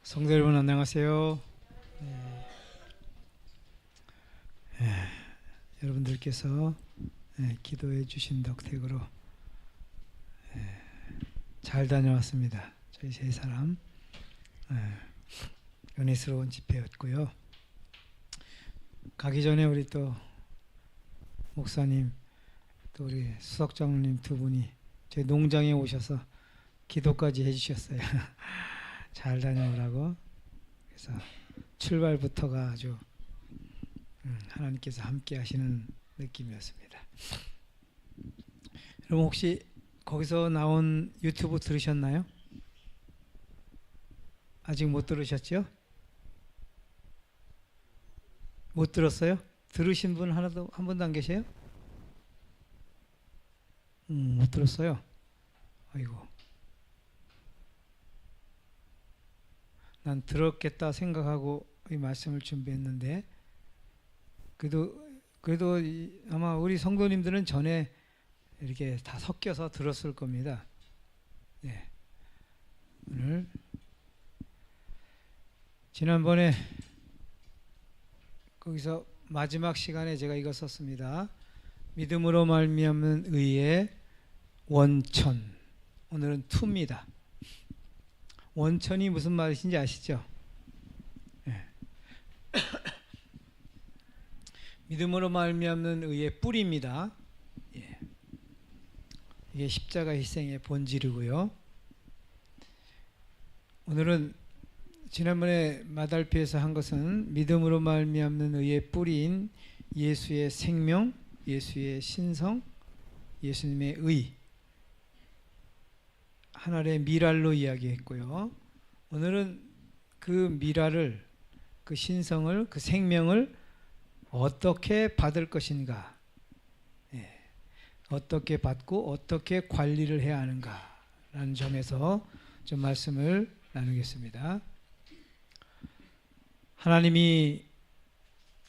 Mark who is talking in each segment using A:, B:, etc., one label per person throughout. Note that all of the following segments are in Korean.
A: 성도 여러분 안녕하세요. 여러분들께서 기도해 주신 덕택으로 잘 다녀왔습니다. 저희 세 사람 은혜스러운 집회였고요. 가기 전에 우리 또 목사님 또 우리 수석장님 두 분이 저희 농장에 오셔서 기도까지 해주셨어요. 잘 다녀오라고. 그래서 출발부터가 아주 하나님께서 함께 하시는 느낌이었습니다. 여러분 혹시 거기서 나온 유튜브 들으셨나요? 아직 못 들으셨죠? 못 들었어요? 들으신 분 하나도 한 분도 안 계세요? 못 들었어요. 아이고. 난 들었겠다 생각하고 이 말씀을 준비했는데 그래도 아마 우리 성도님들은 전에 이렇게 다 섞여서 들었을 겁니다. 네. 오늘 지난번에 거기서 마지막 시간에 제가 이거 썼습니다. 믿음으로 말미암는 의의 원천. 오늘은 투입니다. 원천이 무슨 말이신지 아시죠? 네. 믿음으로 말미암는 의의 뿌리입니다. 예. 이게 십자가 희생의 본질이고요. 오늘은 지난번에 마달피에서 한 것은 믿음으로 말미암는 의의 뿌리인 예수의 생명, 예수의 신성, 예수님의 의, 하나의 미랄로 이야기했고요. 오늘은 그 미랄을, 그 신성을, 그 생명을 어떻게 받을 것인가, 어떻게 받고 어떻게 관리를 해야 하는가라는 점에서 좀 말씀을 나누겠습니다. 하나님이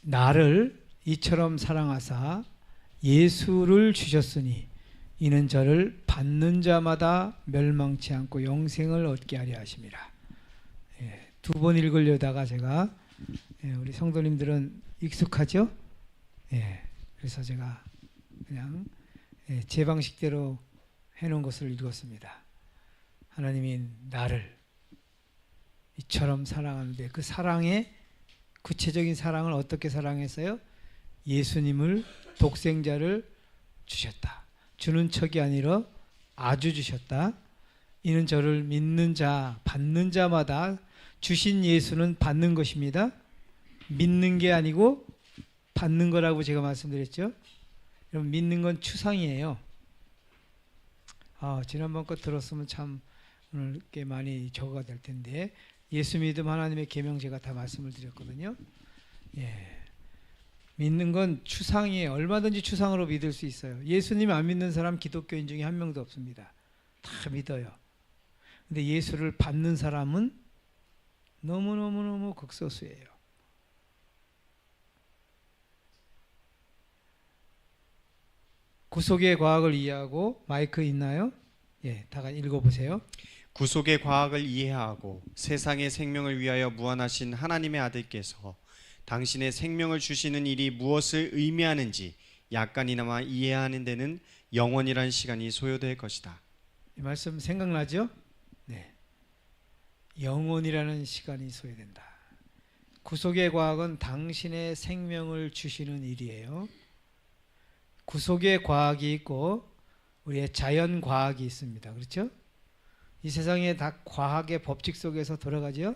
A: 나를 이처럼 사랑하사 예수를 주셨으니 이는 저를 받는 자마다 멸망치 않고 영생을 얻게 하려 하심이라. 두 번 읽으려다가 제가 우리 성도님들은 익숙하죠? 그래서 제가 그냥 제 방식대로 해놓은 것을 읽었습니다. 하나님이 나를 이처럼 사랑하는데 그 사랑의 구체적인 사랑을 어떻게 사랑했어요? 예수님을 독생자를 주셨다. 주는 척이 아니라 아주 주셨다. 이는 저를 믿는 자, 받는 자마다 주신 예수는 받는 것입니다. 믿는 게 아니고 받는 거라고 제가 말씀드렸죠. 여러분 믿는 건 추상이에요. 지난번 거 들었으면 참 오늘 꽤 많이 적어가 될 텐데 예수 믿음 하나님의 계명 제가 다 말씀을 드렸거든요. 믿는 건 추상이에요. 얼마든지 추상으로 믿을 수 있어요. 예수님 안 믿는 사람 기독교인 중에 한 명도 없습니다. 다 믿어요. 근데 예수를 받는 사람은 너무너무너무 극소수예요. 구속의 과학을 이해하고 마이크 있나요? 다 읽어보세요.
B: 구속의 과학을 이해하고 세상의 생명을 위하여 무한하신 하나님의 아들께서 당신의 생명을 주시는 일이 무엇을 의미하는지 약간이나마 이해하는 데는 영원이란 시간이 소요될 것이다.
A: 이 말씀 생각나죠? 네. 영원이라는 시간이 소요된다. 구속의 과학은 당신의 생명을 주시는 일이에요. 구속의 과학이 있고 우리의 자연 과학이 있습니다. 그렇죠? 이 세상에 다 과학의 법칙 속에서 돌아가죠.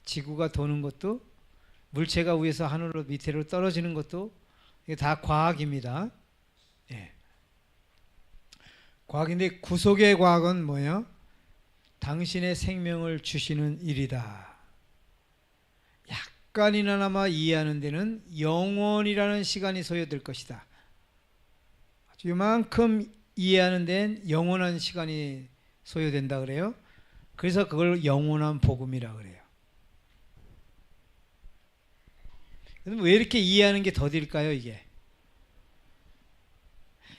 A: 지구가 도는 것도 물체가 위에서 하늘로 밑으로 떨어지는 것도 이게 다 과학입니다. 과학인데 구속의 과학은 뭐예요? 당신의 생명을 주시는 일이다. 약간이나마 이해하는 데는 영원이라는 시간이 소요될 것이다. 아주 이만큼 이해하는 데는 영원한 시간이 소요된다 그래요. 그래서 그걸 영원한 복음이라 그래요. 그럼 왜 이렇게 이해하는 게 더딜까요?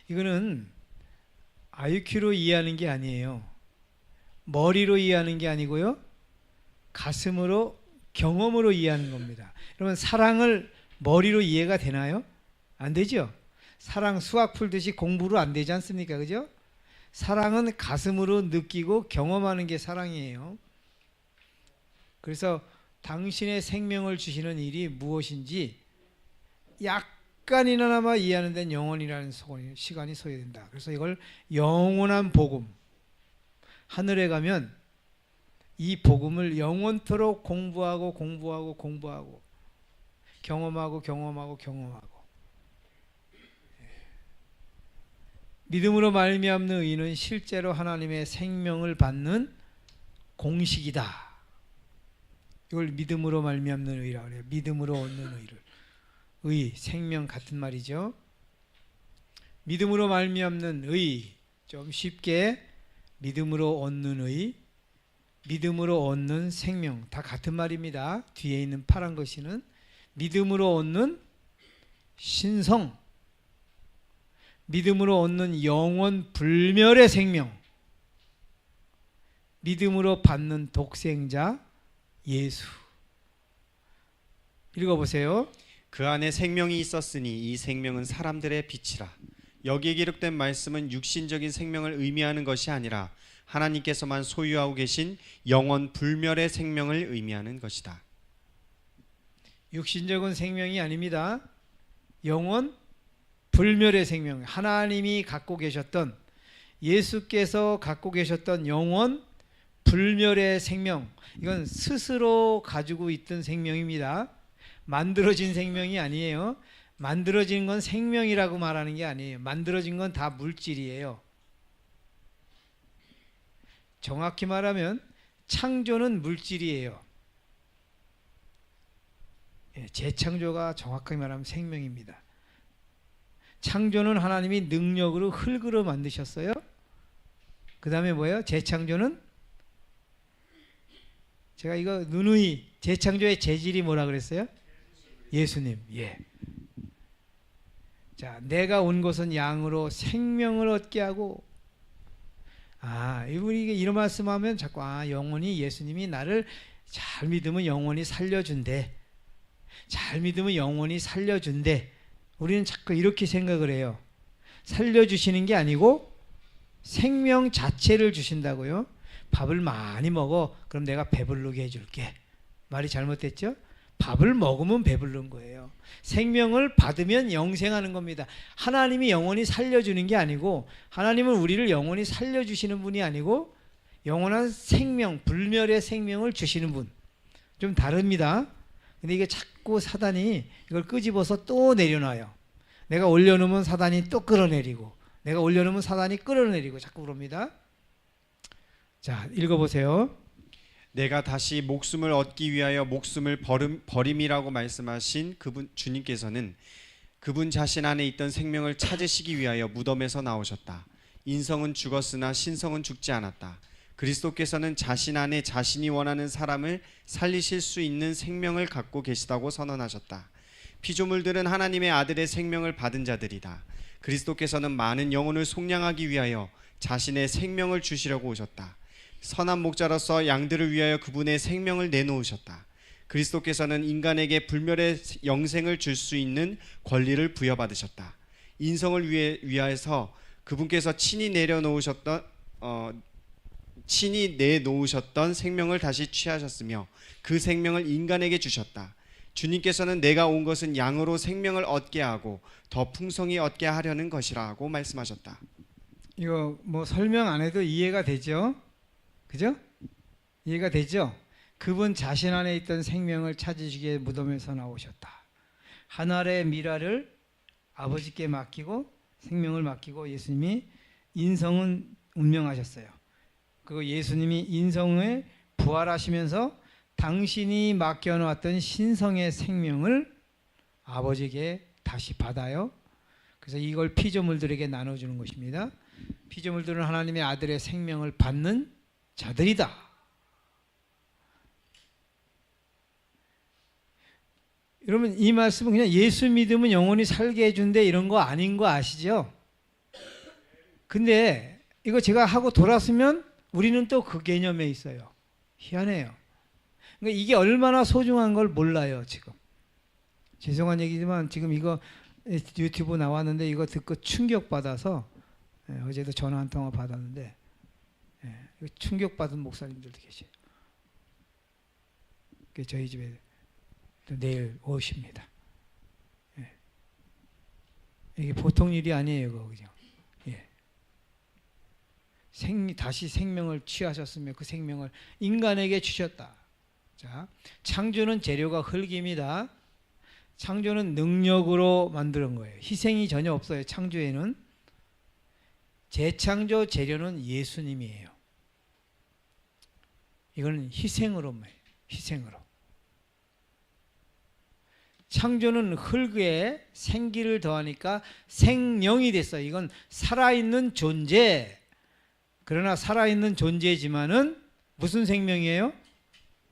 A: 이거는 IQ로 이해하는 게 아니에요. 머리로 이해하는 게 아니고요. 가슴으로 경험으로 이해하는 겁니다. 여러분 사랑을 머리로 이해가 되나요? 안 되죠. 사랑 수학 풀듯이 공부로 안 되지 않습니까? 그죠? 사랑은 가슴으로 느끼고 경험하는 게 사랑이에요. 그래서 당신의 생명을 주시는 일이 무엇인지 약간이나마 이해하는 데는 영혼이라는 시간이 소요된다. 그래서 이걸 영원한 복음, 하늘에 가면 이 복음을 영원토록 공부하고 경험하고 믿음으로 말미암는 의는 실제로 하나님의 생명을 받는 공식이다. 이걸 믿음으로 말미암는 의라고 해요. 믿음으로 얻는 의를. 의, 생명 같은 말이죠. 믿음으로 말미암는 의, 좀 쉽게 믿음으로 얻는 의, 믿음으로 얻는 생명, 다 같은 말입니다. 뒤에 있는 파란 것이는 믿음으로 얻는 신성, 믿음으로 얻는 영원 불멸의 생명, 믿음으로 받는 독생자 예수. 읽어보세요.
B: 그 안에 생명이 있었으니 이 생명은 사람들의 빛이라. 여기에 기록된 말씀은 육신적인 생명을 의미하는 것이 아니라 하나님께서만 소유하고 계신 영원 불멸의 생명을 의미하는 것이다.
A: 육신적인 생명이 아닙니다. 영원 불멸의 생명, 하나님이 갖고 계셨던, 예수께서 갖고 계셨던 영원 불멸의 생명, 이건 스스로 가지고 있던 생명입니다. 만들어진 생명이 아니에요. 만들어진 건 생명이라고 말하는 게 아니에요. 만들어진 건 다 물질이에요. 정확히 말하면 창조는 물질이에요. 재창조가 정확하게 말하면 생명입니다. 창조는 하나님이 능력으로 흙으로 만드셨어요. 그 다음에 뭐예요? 재창조는 제가 이거 누누이 재창조의 재질이 뭐라 그랬어요? 예수님. 예. 자, 내가 온 것은 양으로 생명을 얻게 하고, 이분이 이런 말씀하면 자꾸 영원히 예수님이 나를 잘 믿으면 영원히 살려준대. 잘 믿으면 영원히 살려준대. 우리는 자꾸 이렇게 생각을 해요. 살려주시는 게 아니고 생명 자체를 주신다고요. 밥을 많이 먹어. 그럼 내가 배부르게 해줄게. 말이 잘못됐죠? 밥을 먹으면 배부른 거예요. 생명을 받으면 영생하는 겁니다. 하나님이 영원히 살려주는 게 아니고, 하나님은 우리를 영원히 살려주시는 분이 아니고 영원한 생명, 불멸의 생명을 주시는 분. 좀 다릅니다. 근데 이게 자꾸 사단이 이걸 끄집어서 또 내려놔요. 내가 올려놓으면 사단이 또 끌어내리고, 내가 올려놓으면 사단이 끌어내리고 자꾸 그럽니다. 자, 읽어보세요.
B: 내가 다시 목숨을 얻기 위하여 목숨을 버림이라고 말씀하신 그분 주님께서는 그분 자신 안에 있던 생명을 찾으시기 위하여 무덤에서 나오셨다. 인성은 죽었으나 신성은 죽지 않았다. 그리스도께서는 자신 안에 자신이 원하는 사람을 살리실 수 있는 생명을 갖고 계시다고 선언하셨다. 피조물들은 하나님의 아들의 생명을 받은 자들이다. 그리스도께서는 많은 영혼을 속량하기 위하여 자신의 생명을 주시려고 오셨다. 선한 목자로서 양들을 위하여 그분의 생명을 내놓으셨다. 그리스도께서는 인간에게 불멸의 영생을 줄 수 있는 권리를 부여받으셨다. 인성을 위하여서 그분께서 친히 내놓으셨던 생명을 다시 취하셨으며 그 생명을 인간에게 주셨다. 주님께서는 내가 온 것은 양으로 생명을 얻게 하고 더 풍성히 얻게 하려는 것이라고 말씀하셨다.
A: 이거 뭐 설명 안 해도 이해가 되죠? 그죠? 이해가 되죠? 그분 자신 안에 있던 생명을 찾으시기 위해 무덤에서 나오셨다. 하늘의 미라를 아버지께 맡기고 생명을 맡기고 예수님이 인성은 운명하셨어요. 그리고 예수님이 인성을 부활하시면서 당신이 맡겨놓았던 신성의 생명을 아버지에게 다시 받아요. 그래서 이걸 피조물들에게 나눠주는 것입니다. 피조물들은 하나님의 아들의 생명을 받는 자들이다. 여러분, 이 말씀은 그냥 예수 믿으면 영원히 살게 해준대 이런 거 아닌 거 아시죠? 근데 이거 제가 하고 돌았으면 우리는 또 그 개념에 있어요. 희한해요. 그러니까 이게 얼마나 소중한 걸 몰라요 지금. 죄송한 얘기지만 지금 이거 유튜브 나왔는데 이거 듣고 충격받아서 어제도 전화 한 통화 받았는데 충격받은 목사님들도 계세요. 저희 집에 또 내일 오십니다. 이게 보통 일이 아니에요, 그죠? 예. 다시 생명을 취하셨으며 그 생명을 인간에게 주셨다. 자, 창조는 재료가 흙입니다. 창조는 능력으로 만드는 거예요. 희생이 전혀 없어요. 창조에는. 재창조 재료는 예수님이에요. 이거는 희생으로. 창조는 흙에 생기를 더하니까 생명이 됐어요. 이건 살아있는 존재. 그러나 살아있는 존재지만은 무슨 생명이에요?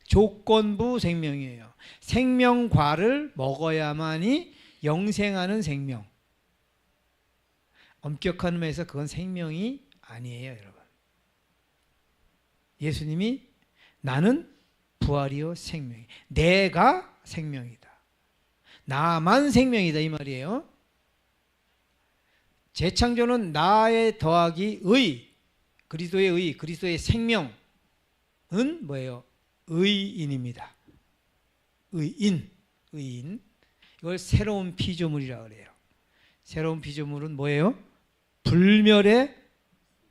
A: 조건부 생명이에요. 생명과를 먹어야만이 영생하는 생명. 엄격한 의미에서 그건 생명이 아니에요, 여러분. 예수님이 나는 부활이요 생명이. 내가 생명이다. 나만 생명이다 이 말이에요. 재창조는 나에 더하기 의, 그리스도의 의, 그리스도의 생명은 뭐예요? 의인입니다. 의인. 이걸 새로운 피조물이라 그래요. 새로운 피조물은 뭐예요? 불멸의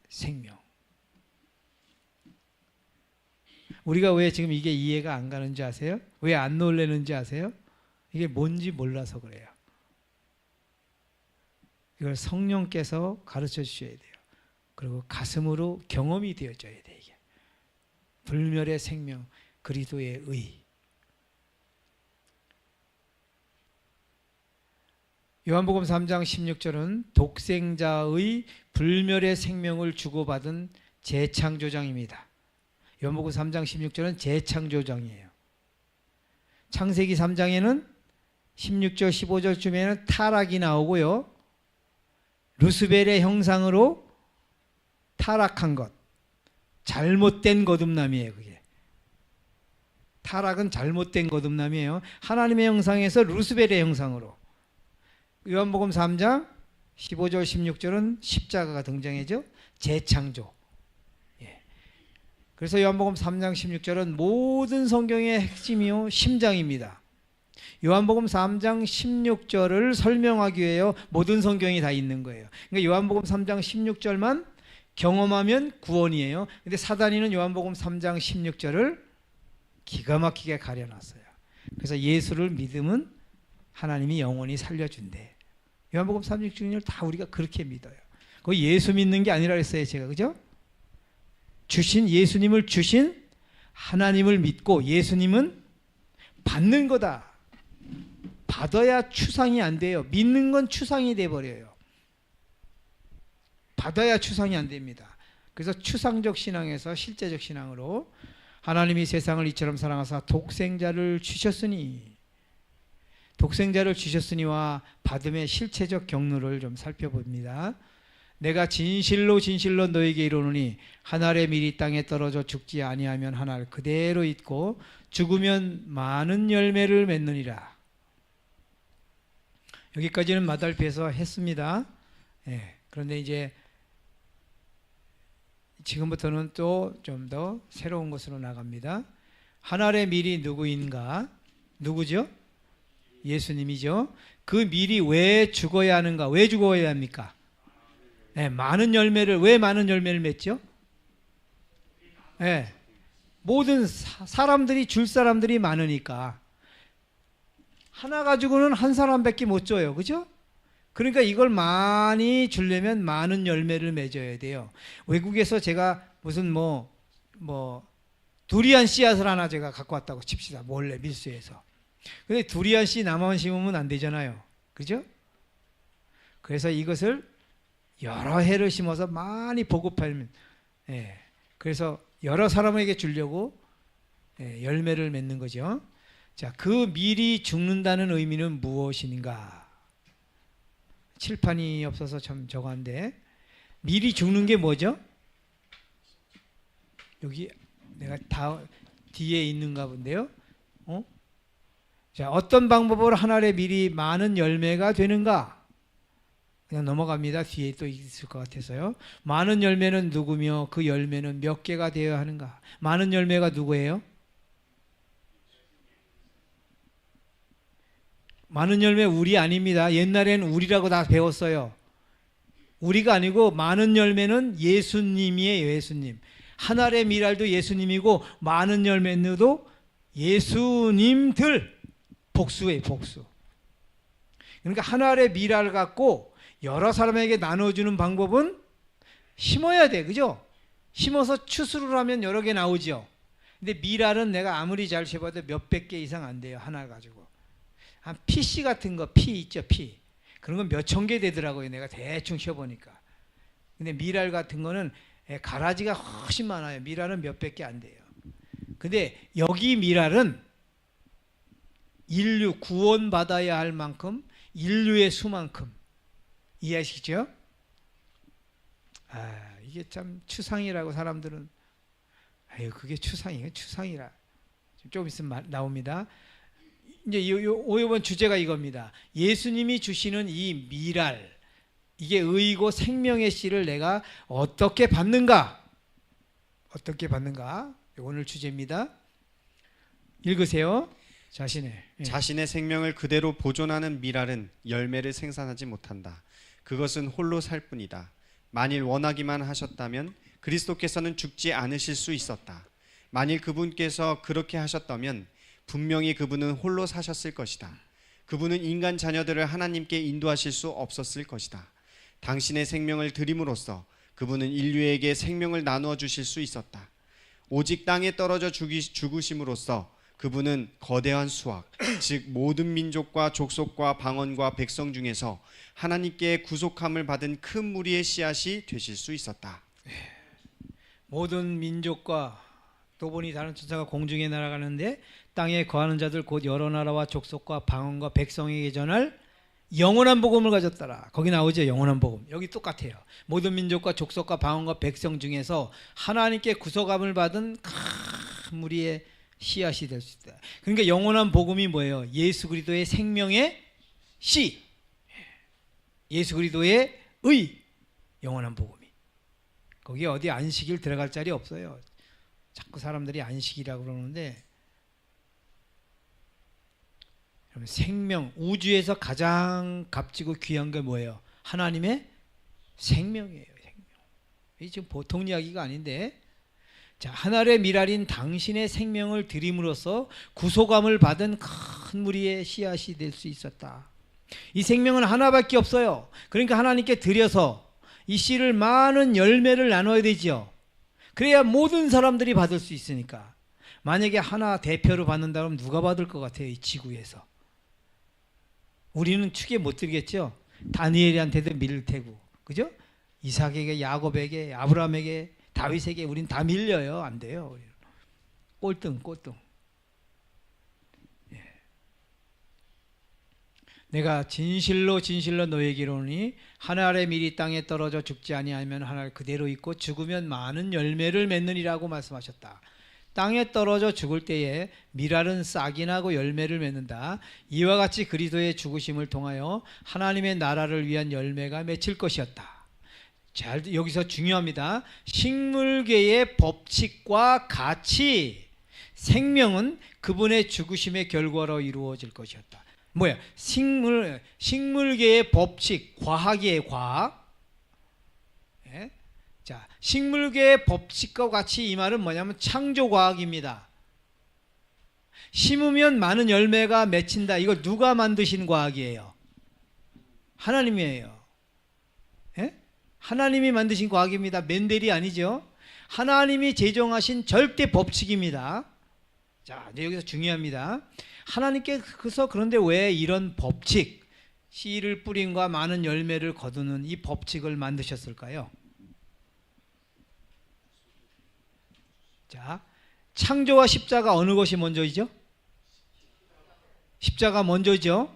A: 생명. 우리가 왜 지금 이게 이해가 안 가는지 아세요? 왜 안 놀라는지 아세요? 이게 뭔지 몰라서 그래요. 이걸 성령께서 가르쳐 주셔야 돼요. 그리고 가슴으로 경험이 되어져야 돼 이게. 불멸의 생명, 그리스도의 의. 요한복음 3장 16절은 독생자의 불멸의 생명을 주고받은 재창조장입니다. 요한복음 3장 16절은 재창조장이에요. 창세기 3장에는 16절 15절쯤에는 타락이 나오고요. 루스벨의 형상으로 타락한 것. 잘못된 거듭남이에요. 그게. 타락은 잘못된 거듭남이에요. 하나님의 형상에서 루스벨의 형상으로. 요한복음 3장 15절 16절은 십자가가 등장하죠. 재창조. 그래서 요한복음 3장 16절은 모든 성경의 핵심이요 심장입니다. 요한복음 3장 16절을 설명하기 위해 모든 성경이 다 있는 거예요. 그러니까 요한복음 3장 16절만 경험하면 구원이에요. 근데 사단이는 요한복음 3장 16절을 기가 막히게 가려놨어요. 그래서 예수를 믿으면 하나님이 영원히 살려준대. 요한복음 3장 16절 다 우리가 그렇게 믿어요. 그거 예수 믿는 게 아니라 그랬어요, 제가. 그죠? 예수님을 주신 하나님을 믿고 예수님은 받는 거다. 받아야 추상이 안 돼요. 믿는 건 추상이 돼버려요. 받아야 추상이 안 됩니다. 그래서 추상적 신앙에서 실제적 신앙으로 하나님이 세상을 이처럼 사랑하사 독생자를 주셨으니와 받음의 실체적 경로를 좀 살펴봅니다. 내가 진실로 너에게 이르노니 한 알의 밀이 땅에 떨어져 죽지 아니하면 한 알 그대로 있고 죽으면 많은 열매를 맺느니라. 여기까지는 마달피에서 했습니다. 그런데 이제 지금부터는 또 좀 더 새로운 것으로 나갑니다. 한 알의 밀이 누구인가? 누구죠? 예수님이죠. 그 밀이 왜 죽어야 하는가? 왜 죽어야 합니까? 왜 많은 열매를 맺죠? 모든 사람들이 줄 사람들이 많으니까 하나 가지고는 한 사람밖에 못 줘요. 그죠? 그러니까 이걸 많이 주려면 많은 열매를 맺어야 돼요. 외국에서 제가 무슨 두리안 씨앗을 하나 제가 갖고 왔다고 칩시다. 몰래 밀수해서. 근데 두리안 씨 나만 심으면 안 되잖아요. 그죠? 그래서 이것을 여러 해를 심어서 많이 보급하면, 그래서 여러 사람에게 주려고 열매를 맺는 거죠. 자, 그 밀이 죽는다는 의미는 무엇인가? 칠판이 없어서 참 저거한데, 밀이 죽는 게 뭐죠? 여기 내가 다 뒤에 있는가 본데요. 자, 어떤 방법으로 한 알의 밀이 많은 열매가 되는가? 그냥 넘어갑니다. 뒤에 또 있을 것 같아서요. 많은 열매는 누구며 그 열매는 몇 개가 되어야 하는가? 많은 열매가 누구예요? 많은 열매 우리 아닙니다. 옛날에는 우리라고 다 배웠어요. 우리가 아니고 많은 열매는 예수님이에요. 예수님. 한 알의 밀알도 예수님이고 많은 열매도 예수님들. 복수예요. 복수. 그러니까 한 알의 밀알 갖고 여러 사람에게 나눠주는 방법은 심어야 돼. 그죠? 심어서 추수를 하면 여러 개 나오죠. 근데 밀알은 내가 아무리 잘 심어도 몇백 개 이상 안 돼요. 하나 가지고. 한 PC 같은 거, 피 있죠, 피. 그런 건 몇천 개 되더라고요. 내가 대충 쉬어보니까. 근데 밀알 같은 거는 가라지가 훨씬 많아요. 밀알은 몇백 개 안 돼요. 근데 여기 밀알은 인류 구원받아야 할 만큼 인류의 수만큼 이해하시죠? 이게 참 추상이라고 사람들은 아유 그게 추상이에요. 추상이라. 좀 있으면 나옵니다. 이제 이번 주제가 이겁니다. 예수님이 주시는 이 밀알, 이게 의고 생명의 씨를 내가 어떻게 받는가? 어떻게 받는가? 오늘 주제입니다. 읽으세요.
B: 자신의 생명을 그대로 보존하는 밀알은 열매를 생산하지 못한다. 그것은 홀로 살 뿐이다. 만일 원하기만 하셨다면 그리스도께서는 죽지 않으실 수 있었다. 만일 그분께서 그렇게 하셨다면 분명히 그분은 홀로 사셨을 것이다. 그분은 인간 자녀들을 하나님께 인도하실 수 없었을 것이다. 당신의 생명을 드림으로써 그분은 인류에게 생명을 나누어 주실 수 있었다. 오직 땅에 떨어져 죽으심으로써 그분은 거대한 수확, 즉 모든 민족과 족속과 방언과 백성 중에서 하나님께 구속함을 받은 큰 무리의 씨앗이 되실 수 있었다.
A: 모든 민족과 또 보니 다른 천사가 공중에 날아가는데 땅에 거하는 자들 곧 여러 나라와 족속과 방언과 백성에게 전할 영원한 복음을 가졌더라. 거기 나오죠. 영원한 복음. 여기 똑같아요. 모든 민족과 족속과 방언과 백성 중에서 하나님께 구속함을 받은 큰 무리의 씨앗이 될 수 있다. 그러니까 영원한 복음이 뭐예요? 예수 그리스도의 생명의 씨. 예수 그리스도의 의. 영원한 복음이. 거기 어디 안식일 들어갈 자리 없어요. 자꾸 사람들이 안식이라고 그러는데 생명, 우주에서 가장 값지고 귀한 게 뭐예요? 하나님의 생명이에요. 생명. 이게 지금 보통 이야기가 아닌데, 자, 한 알의 밀알인 당신의 생명을 드림으로써 구속함을 받은 큰 무리의 씨앗이 될 수 있었다. 이 생명은 하나밖에 없어요. 그러니까 하나님께 드려서 이 씨를 많은 열매를 나눠야 되죠. 그래야 모든 사람들이 받을 수 있으니까. 만약에 하나 대표로 받는다면 누가 받을 것 같아요? 이 지구에서. 우리는 축에 못 들겠죠. 다니엘한테도 밀릴 테고, 그죠? 이삭에게, 야곱에게, 아브라함에게, 다윗에게 우린 다 밀려요. 안 돼요. 꼴등. 예. 내가 진실로 너에게 이르노니 한 알의 밀이 땅에 떨어져 죽지 아니하면 한 알 그대로 있고 죽으면 많은 열매를 맺느니라고 말씀하셨다. 땅에 떨어져 죽을 때에 밀알은 싹이 나고 열매를 맺는다. 이와 같이 그리스도의 죽으심을 통하여 하나님의 나라를 위한 열매가 맺힐 것이었다. 잘 여기서 중요합니다. 식물계의 법칙과 가치, 생명은 그분의 죽으심의 결과로 이루어질 것이었다. 뭐야? 식물계의 법칙, 과학이에요. 과학. 예? 자, 식물계의 법칙과 같이 이 말은 뭐냐면 창조과학입니다. 심으면 많은 열매가 맺힌다. 이걸 누가 만드신 과학이에요? 하나님이에요. 예? 하나님이 만드신 과학입니다. 멘델이 아니죠. 하나님이 제정하신 절대 법칙입니다. 자, 여기서 중요합니다. 하나님께서 그런데 왜 이런 법칙, 씨를 뿌림과 많은 열매를 거두는 이 법칙을 만드셨을까요? 자, 창조와 십자가 어느 것이 먼저이죠? 십자가 먼저죠.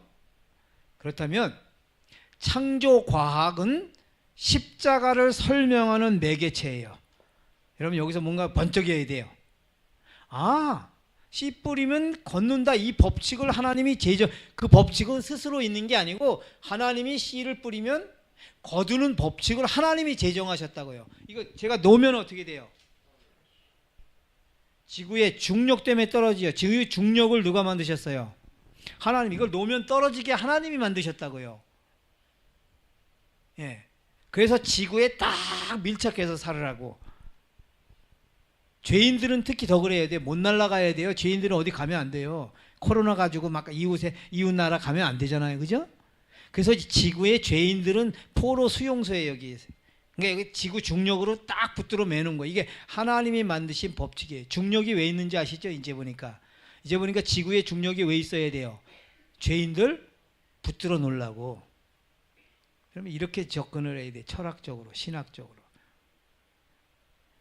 A: 그렇다면 창조과학은 십자가를 설명하는 매개체예요. 여러분 여기서 뭔가 번쩍여야 돼요. 씨 뿌리면 걷는다. 이 법칙을 하나님이 그 법칙은 스스로 있는 게 아니고 하나님이 씨를 뿌리면 거두는 법칙을 하나님이 제정하셨다고요. 이거 제가 놓으면 어떻게 돼요? 지구의 중력 때문에 떨어지죠. 지구의 중력을 누가 만드셨어요? 하나님. 이걸 놓으면 떨어지게 하나님이 만드셨다고요. 예. 그래서 지구에 딱 밀착해서 살으라고. 죄인들은 특히 더 그래야 돼요. 못 날아가야 돼요. 죄인들은 어디 가면 안 돼요. 코로나 가지고 막 이웃 나라 가면 안 되잖아요. 그죠? 그래서 지구의 죄인들은 포로 수용소에 여기. 그러니까 여기 지구 중력으로 딱 붙들어 매는 거예요. 이게 하나님이 만드신 법칙이에요. 중력이 왜 있는지 아시죠? 이제 보니까 지구에 중력이 왜 있어야 돼요? 죄인들 붙들어 놓으려고. 그러면 이렇게 접근을 해야 돼. 철학적으로, 신학적으로.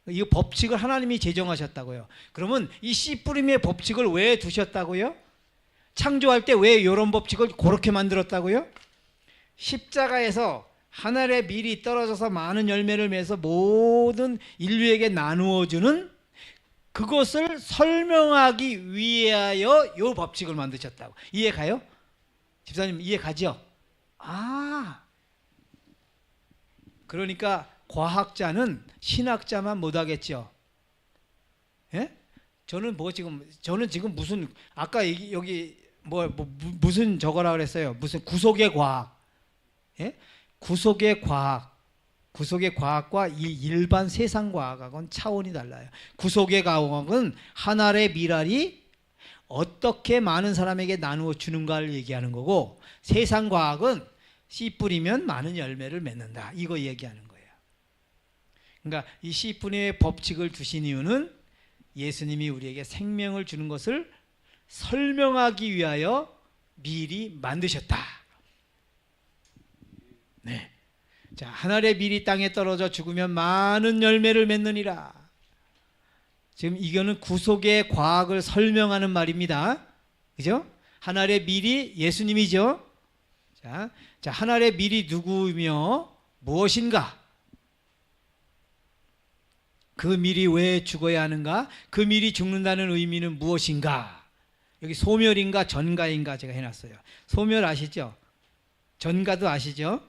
A: 이 법칙을 하나님이 제정하셨다고요. 그러면 이 씨 뿌림의 법칙을 왜 두셨다고요? 창조할 때 왜 이런 법칙을 그렇게 만들었다고요? 십자가에서 하늘에 밀이 떨어져서 많은 열매를 맺어서 모든 인류에게 나누어주는 그것을 설명하기 위하여 이 법칙을 만드셨다고. 이해 가요? 집사님 이해 가죠? 그러니까 과학자는 신학자만 못하겠죠. 예? 저는 지금 무슨 아까 여기 무슨 저거라 그랬어요. 무슨 구속의 과학. 예? 구속의 과학과 이 일반 세상 과학하고는 차원이 달라요. 구속의 과학은 하늘의 밀알이 어떻게 많은 사람에게 나누어 주는가를 얘기하는 거고, 세상 과학은 씨 뿌리면 많은 열매를 맺는다. 이거 얘기하는 거예요. 그러니까 이 씨 뿌림의 법칙을 두신 이유는 예수님이 우리에게 생명을 주는 것을 설명하기 위하여 미리 만드셨다. 네. 자, 하늘의 밀이 땅에 떨어져 죽으면 많은 열매를 맺느니라. 지금 이거는 구속의 과학을 설명하는 말입니다. 그죠? 하늘의 밀이 예수님이죠. 자, 하늘의 밀이 누구며 무엇인가? 그 밀이 왜 죽어야 하는가? 그 밀이 죽는다는 의미는 무엇인가? 여기 소멸인가 전가인가 제가 해놨어요. 소멸 아시죠? 전가도 아시죠?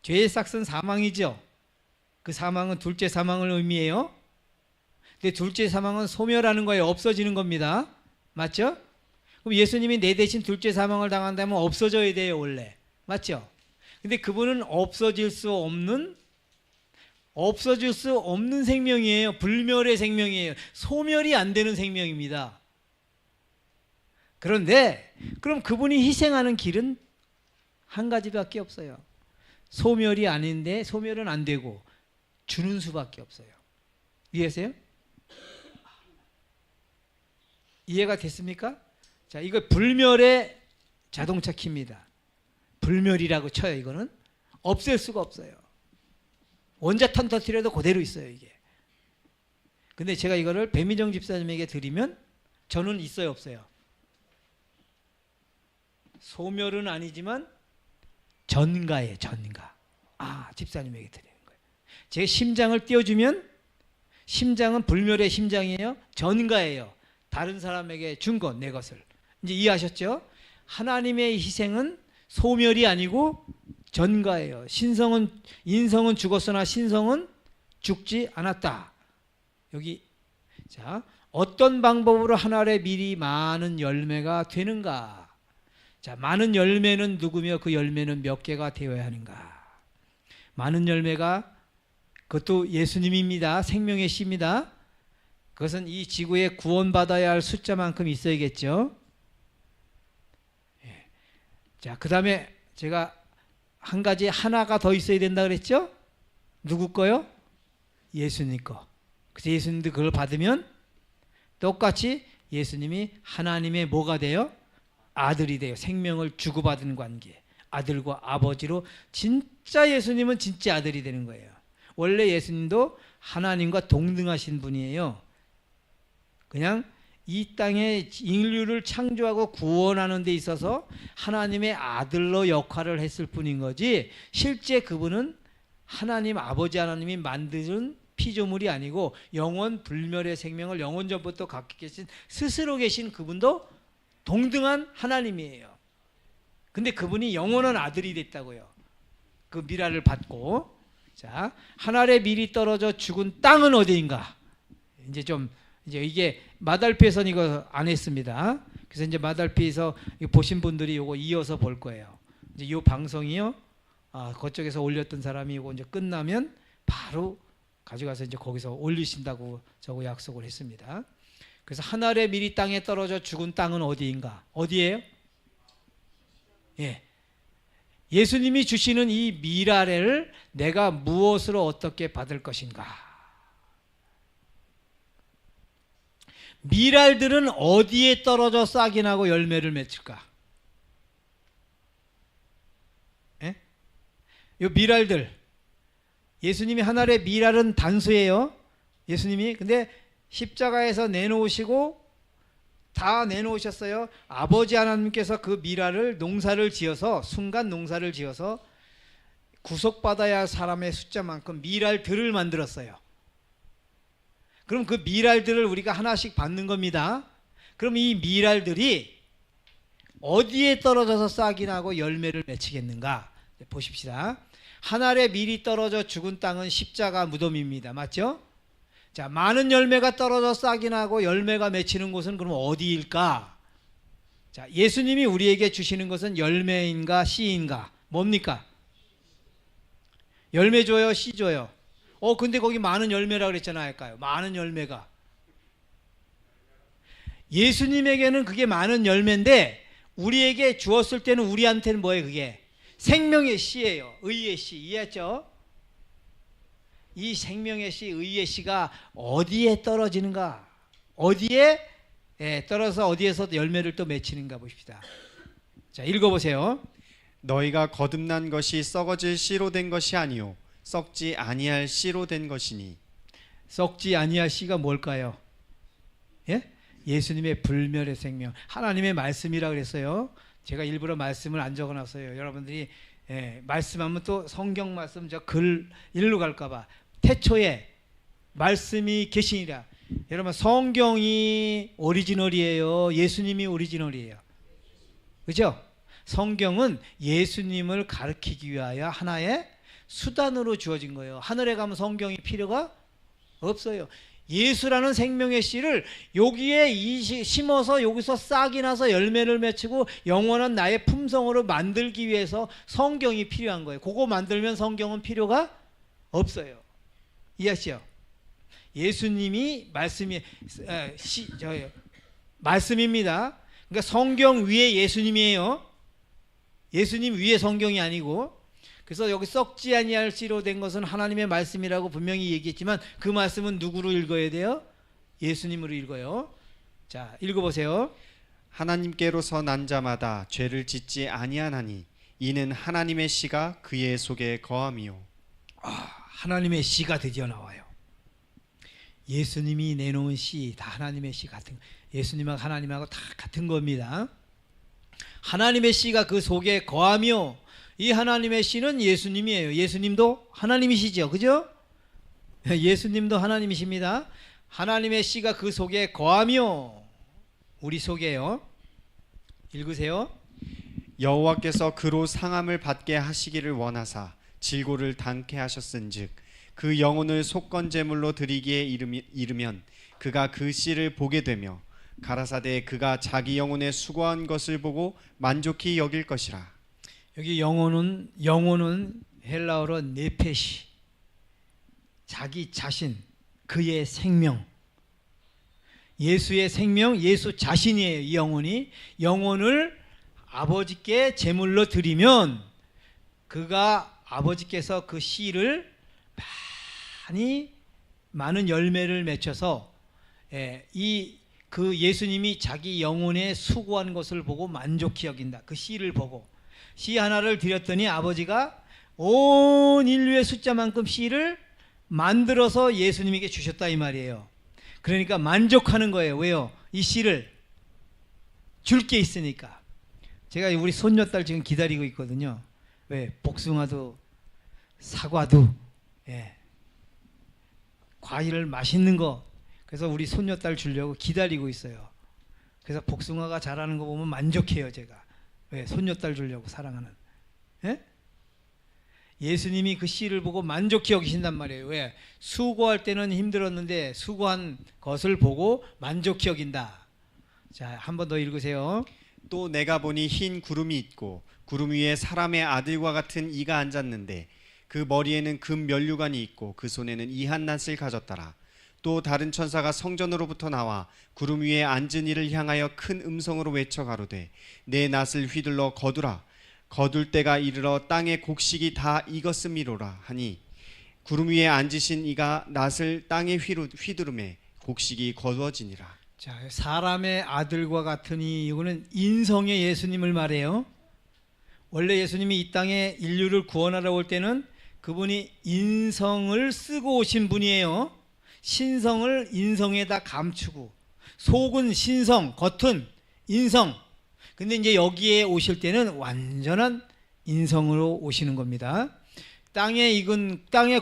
A: 죄의 삭은 사망이죠. 그 사망은 둘째 사망을 의미해요. 근데 둘째 사망은 소멸하는 거예요. 없어지는 겁니다. 맞죠? 그럼 예수님이 내 대신 둘째 사망을 당한다면 없어져야 돼요, 원래. 맞죠? 근데 그분은 없어질 수 없는 생명이에요. 불멸의 생명이에요. 소멸이 안 되는 생명입니다. 그런데 그럼 그분이 희생하는 길은 한 가지밖에 없어요. 소멸이 아닌데 소멸은 안 되고 주는 수밖에 없어요. 이해하세요? 이해가 됐습니까? 자, 이거 불멸의 자동차 키입니다. 불멸이라고 쳐요. 이거는 없앨 수가 없어요. 원자탄 터뜨려도 그대로 있어요, 이게. 근데 제가 이거를 배미정 집사님에게 드리면 저는 있어요, 없어요? 소멸은 아니지만 전가예요, 전가. 집사님에게 드리는 거예요. 제 심장을 띄워주면 심장은 불멸의 심장이에요, 전가예요. 다른 사람에게 준 것, 내 것을. 이제 이해하셨죠? 하나님의 희생은 소멸이 아니고 전가예요. 인성은 죽었으나 신성은 죽지 않았다. 여기 자, 어떤 방법으로 하늘의 밀이 많은 열매가 되는가? 자, 많은 열매는 누구며 그 열매는 몇 개가 되어야 하는가? 많은 열매가 그것도 예수님입니다. 생명의 씨입니다. 그것은 이 지구에 구원받아야 할 숫자만큼 있어야겠죠. 자, 그 다음에 제가 한 가지 하나가 더 있어야 된다 그랬죠? 누구 거요? 예수님 거. 그래서 예수님도 그걸 받으면 똑같이 예수님이 하나님의 뭐가 돼요? 아들이 돼요. 생명을 주고받은 관계. 아들과 아버지로 진짜 예수님은 진짜 아들이 되는 거예요. 원래 예수님도 하나님과 동등하신 분이에요. 그냥 이 땅에 인류를 창조하고 구원하는 데 있어서 하나님의 아들로 역할을 했을 뿐인 거지, 실제 그분은 하나님 아버지 하나님이 만드는 피조물이 아니고 영원 불멸의 생명을 영원 전부터 갖고 계신 스스로 계신 그분도 동등한 하나님이에요. 근데 그분이 영원한 아들이 됐다고요. 그 미라를 받고. 자, 하늘에 밀이 떨어져 죽은 땅은 어디인가? 이제 이게 마달피에서는 이거 안 했습니다. 그래서 이제 마달피에서 보신 분들이 이거 이어서 볼 거예요. 이제 이 방송이요. 그쪽에서 올렸던 사람이 이거 이제 끝나면 바로 가져가서 이제 거기서 올리신다고 저거 약속을 했습니다. 그래서 하늘에 밀이 땅에 떨어져 죽은 땅은 어디인가? 어디예요? 예. 예수님이 주시는 이 미라를 내가 무엇으로 어떻게 받을 것인가? 미랄들은 어디에 떨어져 싹이 나고 열매를 맺을까? 예? 이 미랄들, 예수님이 하늘의 미랄은 단수예요. 예수님이. 근데 십자가에서 내놓으시고 다 내놓으셨어요. 아버지 하나님께서 그 미랄을 농사를 지어서, 순간 농사를 지어서 구속받아야 할 사람의 숫자만큼 미랄들을 만들었어요. 그럼 그 미랄들을 우리가 하나씩 받는 겁니다. 그럼 이 미랄들이 어디에 떨어져서 싹이 나고 열매를 맺히겠는가? 보십시다. 하늘에 밀이 떨어져 죽은 땅은 십자가 무덤입니다. 맞죠? 자, 많은 열매가 떨어져 싹이 나고 열매가 맺히는 곳은 그럼 어디일까? 자, 예수님이 우리에게 주시는 것은 열매인가 씨인가? 뭡니까? 열매 줘요, 씨 줘요? 근데 거기 많은 열매라 그랬잖아요. 많은 열매가. 예수님에게는 그게 많은 열매인데 우리에게 주었을 때는 우리한테는 뭐예요, 그게? 생명의 씨예요. 의의 씨. 이해했죠? 이 생명의 씨, 의의 씨가 어디에 떨어지는가? 어디에 떨어져서 어디에서 열매를 또 맺히는가 보십시다. 자, 읽어보세요.
B: 너희가 거듭난 것이 썩어질 씨로 된 것이 아니요 썩지 아니할 씨로 된 것이니.
A: 썩지 아니할 씨가 뭘까요? 예? 예수님의 불멸의 생명, 하나님의 말씀이라 그랬어요. 제가 일부러 말씀을 안 적어놨어요. 여러분들이 말씀하면 또 성경 말씀 저 글 일로 갈까봐. 태초에 말씀이 계시니라. 여러분, 성경이 오리지널이에요, 예수님이 오리지널이에요? 그죠? 성경은 예수님을 가르치기 위하여 하나의 수단으로 주어진 거예요. 하늘에 가면 성경이 필요가 없어요. 예수라는 생명의 씨를 여기에 심어서 여기서 싹이 나서 열매를 맺히고 영원한 나의 품성으로 만들기 위해서 성경이 필요한 거예요. 그거 만들면 성경은 필요가 없어요. 이해하시죠? 예수님이 말씀입니다. 그러니까 성경 위에 예수님이에요. 예수님 위에 성경이 아니고. 그래서 여기 썩지 아니할 씨로 된 것은 하나님의 말씀이라고 분명히 얘기했지만 그 말씀은 누구로 읽어야 돼요? 예수님으로 읽어요. 자, 읽어보세요.
B: 하나님께로서 난 자마다 죄를 짓지 아니하나니 이는 하나님의 씨가 그의 속에 거함이요.
A: 하나님의 씨가 드디어 나와요. 예수님이 내놓은 씨, 다 하나님의 씨 같은, 예수님하고 하나님하고 다 같은 겁니다. 하나님의 씨가 그 속에 거하며, 이 하나님의 씨는 예수님이에요. 예수님도 하나님이시죠, 그죠? 예수님도 하나님이십니다. 하나님의 씨가 그 속에 거하며, 우리 속에요. 읽으세요.
B: 여호와께서 그로 상함을 받게 하시기를 원하사 질고를 당케 하셨은즉 그 영혼을 속건 제물로 드리기에 이르면 그가 그 씨를 보게 되며 가라사대 그가 자기 영혼에 수고한 것을 보고 만족히 여길 것이라.
A: 여기 영혼은 헬라어로 네페시, 자기 자신, 그의 생명, 예수의 생명, 예수 자신이에요. 이 영혼을 아버지께 제물로 드리면 그가 아버지께서 그 씨를 많은 열매를 맺혀서 그 예수님이 자기 영혼에 수고한 것을 보고 만족히 여긴다. 그 씨를 보고 씨 하나를 드렸더니 아버지가 온 인류의 숫자만큼 씨를 만들어서 예수님에게 주셨다 이 말이에요. 그러니까 만족하는 거예요. 왜요? 이 씨를 줄 게 있으니까. 제가 우리 손녀딸 지금 기다리고 있거든요. 왜? 복숭아도 사과도 과일을 맛있는 거. 그래서 우리 손녀딸 주려고 기다리고 있어요. 그래서 복숭아가 자라는 거 보면 만족해요, 제가. 왜? 손녀딸 주려고 사랑하는. 예? 예수님이 그 씨를 보고 만족해 여기신단 말이에요. 왜? 수고할 때는 힘들었는데 수고한 것을 보고 만족해 여긴다. 자, 한 번 더 읽으세요.
B: 또 내가 보니 흰 구름이 있고 구름 위에 사람의 아들과 같은 이가 앉았는데 그 머리에는 금 면류관이 있고 그 손에는 이한 낫을 가졌더라. 또 다른 천사가 성전으로부터 나와 구름 위에 앉은 이를 향하여 큰 음성으로 외쳐 가로되 내 낫을 휘둘러 거두라. 거둘 때가 이르러 땅의 곡식이 다 익었음이로라 하니 구름 위에 앉으신 이가 낫을 땅에 휘두르매 곡식이 거두어지니라.
A: 자, 사람의 아들과 같으니 이거는 인성의 예수님을 말해요. 원래 예수님이 이 땅에 인류를 구원하러 올 때는 그분이 인성을 쓰고 오신 분이에요. 신성을 인성에다 감추고 속은 신성, 겉은 인성. 근데 이제 여기에 오실 때는 완전한 인성으로 오시는 겁니다. 땅의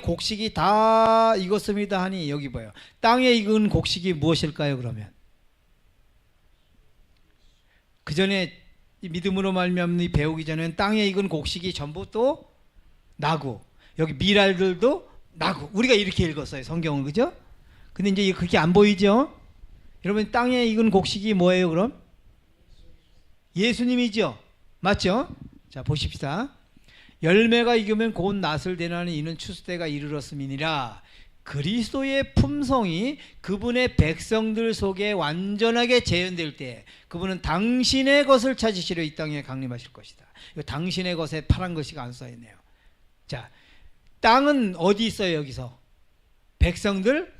A: 곡식이 다 익었습니다 하니 여기 봐요. 땅에 익은 곡식이 무엇일까요, 그러면? 그 전에 믿음으로 말미암는 배우기 전에는 땅에 익은 곡식이 전부 또 나고 여기 밀알들도 나고 우리가 이렇게 읽었어요, 성경을. 그죠? 근데 이제 그렇게 안 보이죠? 여러분, 땅에 익은 곡식이 뭐예요, 그럼? 예수님이죠? 맞죠? 자, 보십시다. 열매가 익으면 곧 낫을 대나니 이는 추수때가 이르렀음이니라. 그리스도의 품성이 그분의 백성들 속에 완전하게 재현될 때 그분은 당신의 것을 찾으시려 이 땅에 강림하실 것이다. 이거 당신의 것에 파란 글씨가 안 써있네요. 자, 땅은 어디 있어요, 여기서? 백성들?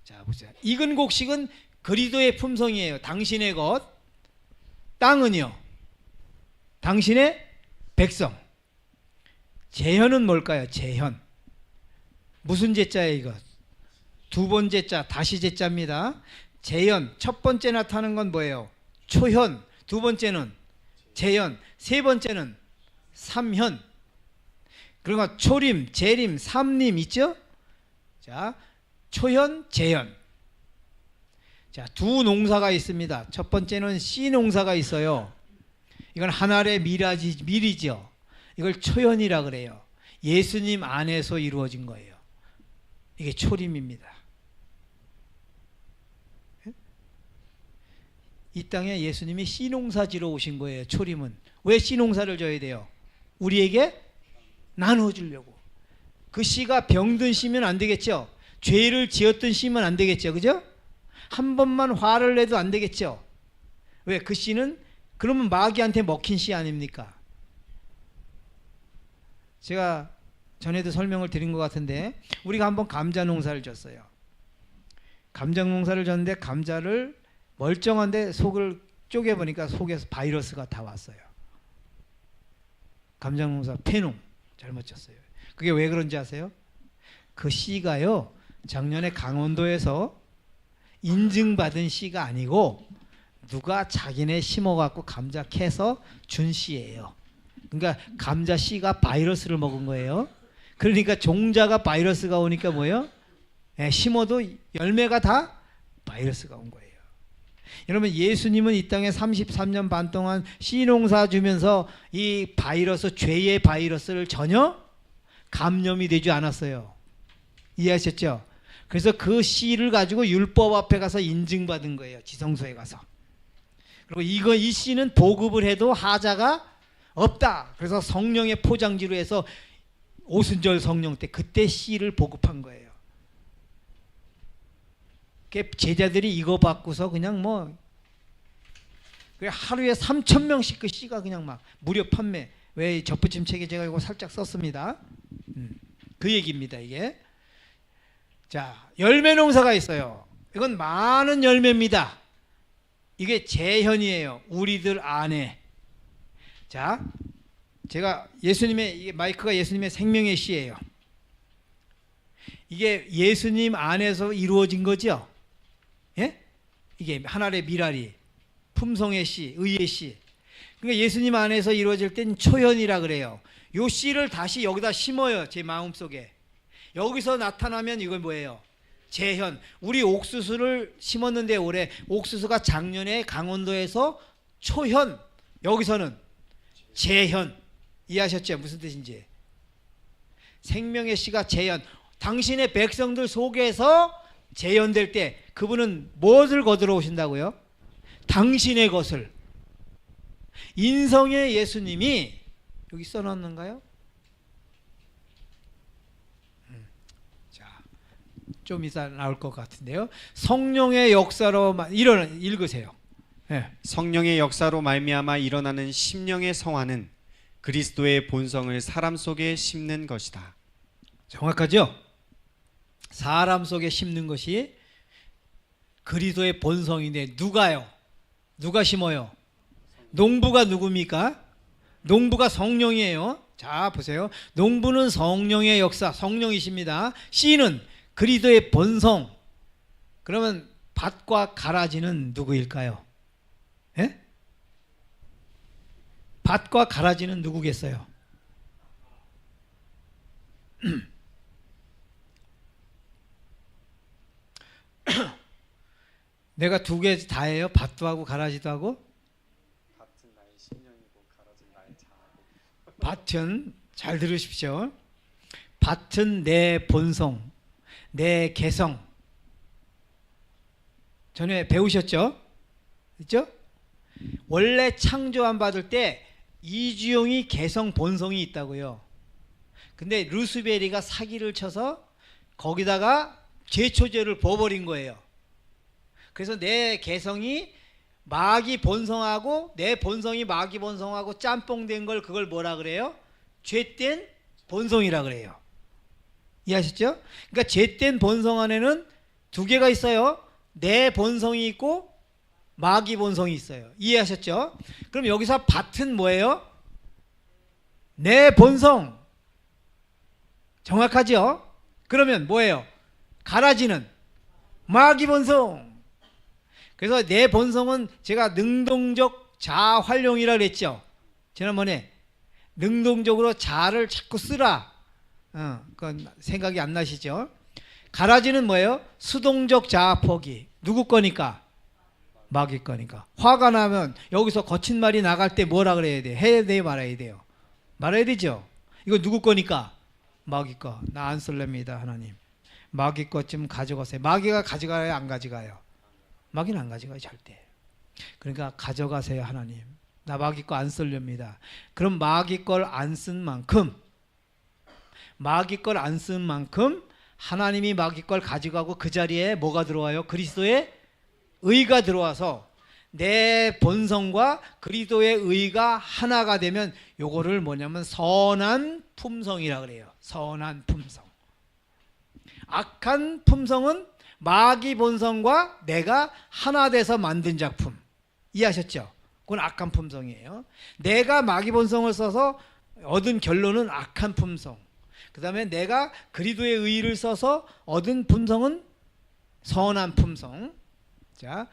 A: 자, 보세요. 익은 곡식은 그리스도의 품성이에요. 당신의 것. 땅은요, 당신의 백성. 재현은 뭘까요? 재현. 무슨 제자예요, 이거? 두 번째 자, 다시 제자입니다. 재현. 첫 번째 나타나는 건 뭐예요? 초현. 두 번째는 재현. 세 번째는 삼현. 그러니까 초림, 재림, 삼림 있죠? 자, 초현, 재현. 자, 두 농사가 있습니다. 첫 번째는 씨 농사가 있어요. 이건 한 알의 밀이죠. 이걸 초현이라 그래요. 예수님 안에서 이루어진 거예요. 이게 초림입니다. 이 땅에 예수님이 씨 농사 지러 오신 거예요. 초림은. 왜 씨 농사를 져야 돼요? 우리에게 나눠주려고. 그 씨가 병든 씨면 안 되겠죠. 죄를 지었던 씨면 안 되겠죠. 그죠? 한 번만 화를 내도 안 되겠죠. 왜? 그 씨는 그러면 마귀한테 먹힌 씨 아닙니까? 제가 전에도 설명을 드린 것 같은데 우리가 한번 감자 농사를 졌어요. 감자 농사를 졌는데 감자를 멀쩡한데 속을 쪼개보니까 속에서 바이러스가 다 왔어요. 감자 농사 폐농 잘못 졌어요. 그게 왜 그런지 아세요? 그 씨가요, 작년에 강원도에서 인증받은 씨가 아니고 누가 자기네 심어갖고 감자 캐서 준 씨예요. 그러니까 감자 씨가 바이러스를 먹은 거예요. 그러니까 종자가 바이러스가 오니까 뭐예요? 심어도 열매가 다 바이러스가 온 거예요. 여러분, 예수님은 이 땅에 33년 반 동안 씨 농사 주면서 이 바이러스, 죄의 바이러스를 전혀 감염이 되지 않았어요. 이해하셨죠? 그래서 그 씨를 가지고 율법 앞에 가서 인증받은 거예요. 지성소에 가서. 그리고 이 씨는 보급을 해도 하자가 없다. 그래서 성령의 포장지로 해서 오순절 성령 때 그때 씨를 보급한 거예요. 제자들이 이거 받고서 그냥 뭐 하루에 3,000명씩 그 씨가 그냥 막 무료 판매. 왜 접붙임 책에 제가 이거 살짝 썼습니다. 그 얘기입니다, 이게. 자, 열매 농사가 있어요. 이건 많은 열매입니다. 이게 재현이에요. 우리들 안에. 자, 제가 이게 마이크가 예수님의 생명의 씨예요. 이게 예수님 안에서 이루어진 거죠. 예? 이게 한 알의 밀알이 품성의 씨, 의의 씨. 그러니까 예수님 안에서 이루어질 땐 초현이라 그래요. 요 씨를 다시 여기다 심어요. 제 마음속에. 여기서 나타나면 이건 뭐예요? 재현. 우리 옥수수를 심었는데 올해 옥수수가 작년에 강원도에서 초현, 여기서는 재현. 이해하셨죠? 무슨 뜻인지. 생명의 씨가 재현. 당신의 백성들 속에서 재현될 때 그분은 무엇을 거두러 오신다고요? 당신의 것을. 인성의 예수님이 여기 써놨는가요? 자, 좀 이따 나올 것 같은데요. 성령의 역사로 읽으세요. 네.
B: 성령의 역사로 말미암아 일어나는 심령의 성화는 그리스도의 본성을 사람 속에 심는 것이다.
A: 정확하죠? 사람 속에 심는 것이 그리스도의 본성인데 누가요? 누가 심어요? 농부가 누굽니까? 농부가 성령이에요. 자, 보세요. 농부는 성령의 역사, 성령이십니다. 씨는 그리스도의 본성. 그러면 밭과 가라지는 누구일까요? 예? 밭과 가라지는 누구겠어요? 내가 두 개 다 해요? 밭도 하고 가라지도 하고?
B: 밭은 나의 심령이고 가라지는 나의 자아고.
A: 밭은, 잘 들으십시오. 밭은 내 본성, 내 개성. 전에 배우셨죠? 그렇죠? 원래 창조함 받을 때 이주용이 개성 본성이 있다고요. 근데 루스베리가 사기를 쳐서 거기다가 제초제를 부어버린 거예요. 그래서 내 개성이 마귀 본성하고 내 본성이 마귀 본성하고 짬뽕된 걸 그걸 뭐라 그래요? 죄된 본성이라 그래요. 이해하셨죠? 그러니까 죄된 본성 안에는 두 개가 있어요. 내 본성이 있고 마귀 본성이 있어요. 이해하셨죠? 그럼 여기서 밭은 뭐예요? 내 본성. 정확하죠? 그러면 뭐예요? 가라지는 마귀 본성. 그래서 내 본성은 제가 능동적 자활용이라 그랬죠. 지난번에 능동적으로 자를 자꾸 쓰라. 그건 생각이 안 나시죠? 가라지는 뭐예요? 수동적 자아 포기. 누구 거니까? 마귀 거니까. 화가 나면 여기서 거친 말이 나갈 때 뭐라 그래야 돼? 해야 돼, 말아야 돼요? 말아야 되죠. 이거 누구 거니까? 마귀 거. 나 안 쓸랍니다, 하나님. 마귀 것 좀 가져가세요. 마귀가 가져가요, 안 가져가요? 마귀는 안 가져가요, 절대. 그러니까 가져가세요, 하나님. 나 마귀 거 안 쓸렵니다. 그럼 마귀 걸 안 쓴 만큼, 마귀 걸 안 쓴 만큼 하나님이 마귀 걸 가져가고 그 자리에 뭐가 들어와요? 그리스도의 의가 들어와서 내 본성과 그리스도의 의가 하나가 되면 요거를 뭐냐면 선한 품성이라 그래요. 선한 품성. 악한 품성은 마귀 본성과 내가 하나 돼서 만든 작품. 이해하셨죠? 그건 악한 품성이에요. 내가 마귀 본성을 써서 얻은 결론은 악한 품성. 그 다음에 내가 그리스도의 의를 써서 얻은 품성은 선한 품성. 자,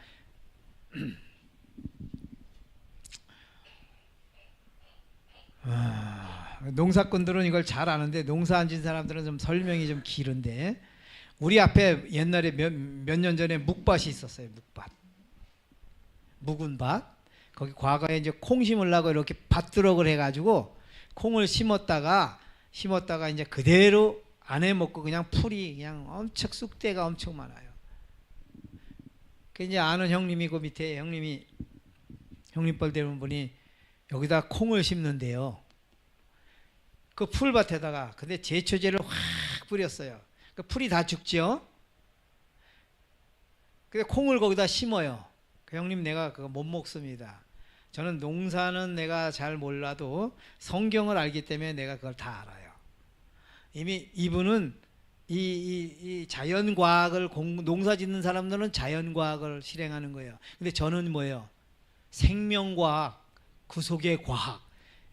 A: 농사꾼들은 이걸 잘 아는데 농사 안 진 사람들은 좀 설명이 좀 길은데, 우리 앞에 옛날에 몇 년 전에 묵밭이 있었어요. 묵밭, 묵은 밭. 거기 과거에 이제 콩 심으려고 이렇게 밭두럭을 해가지고 콩을 심었다가 이제 그대로 안 해먹고 그냥 풀이 그냥 엄청 쑥대가 엄청 많아요. 그 이제 아는 형님이 그 밑에 형님 뻘 되는 분이 여기다 콩을 심는데요. 그 풀밭에다가 근데 제초제를 확 뿌렸어요. 그 풀이 다 죽죠. 근데 콩을 거기다 심어요. 그 형님, 내가 그거 못 먹습니다. 저는 농사는 내가 잘 몰라도 성경을 알기 때문에 내가 그걸 다 알아요. 이미 이분은 이 자연과학을 농사 짓는 사람들은 자연과학을 실행하는 거예요. 근데 저는 뭐예요? 생명과학, 구속의 과학.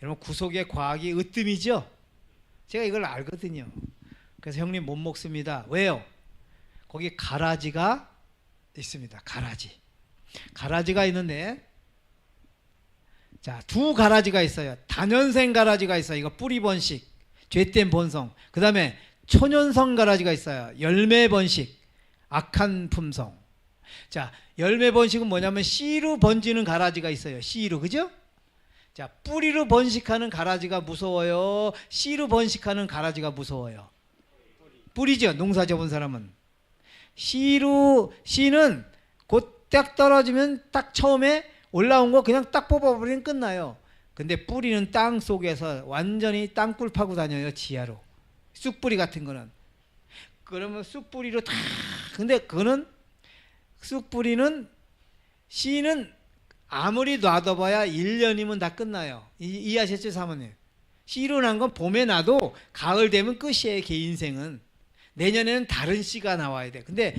A: 여러분, 구속의 과학이 으뜸이죠? 제가 이걸 알거든요. 그래서 형님 못 먹습니다. 왜요? 거기 가라지가 있습니다. 가라지가 있는데, 자, 두 가라지가 있어요. 단연생 가라지가 있어요. 이거 뿌리 번식, 죄된 본성. 그 다음에 초년성 가라지가 있어요. 열매 번식, 악한 품성. 자, 열매 번식은 뭐냐면 씨로 번지는 가라지가 있어요. 씨로, 그죠? 자, 뿌리로 번식하는 가라지가 무서워요? 씨로 번식하는 가라지가 무서워요? 뿌리죠. 농사 접은 사람은. 씨는 곧 딱 떨어지면 딱 처음에 올라온 거 그냥 딱 뽑아버리면 끝나요. 근데 뿌리는 땅 속에서 완전히 땅굴 파고 다녀요. 지하로. 쑥뿌리 같은 거는. 그러면 쑥뿌리로 다, 근데 그거는 쑥뿌리는, 씨는 아무리 놔둬봐야 1년이면 다 끝나요. 이해하셨죠, 사모님? 씨로 난 건 봄에 놔도 가을 되면 끝이에요. 걔 인생은. 내년에는 다른 씨가 나와야 돼. 근데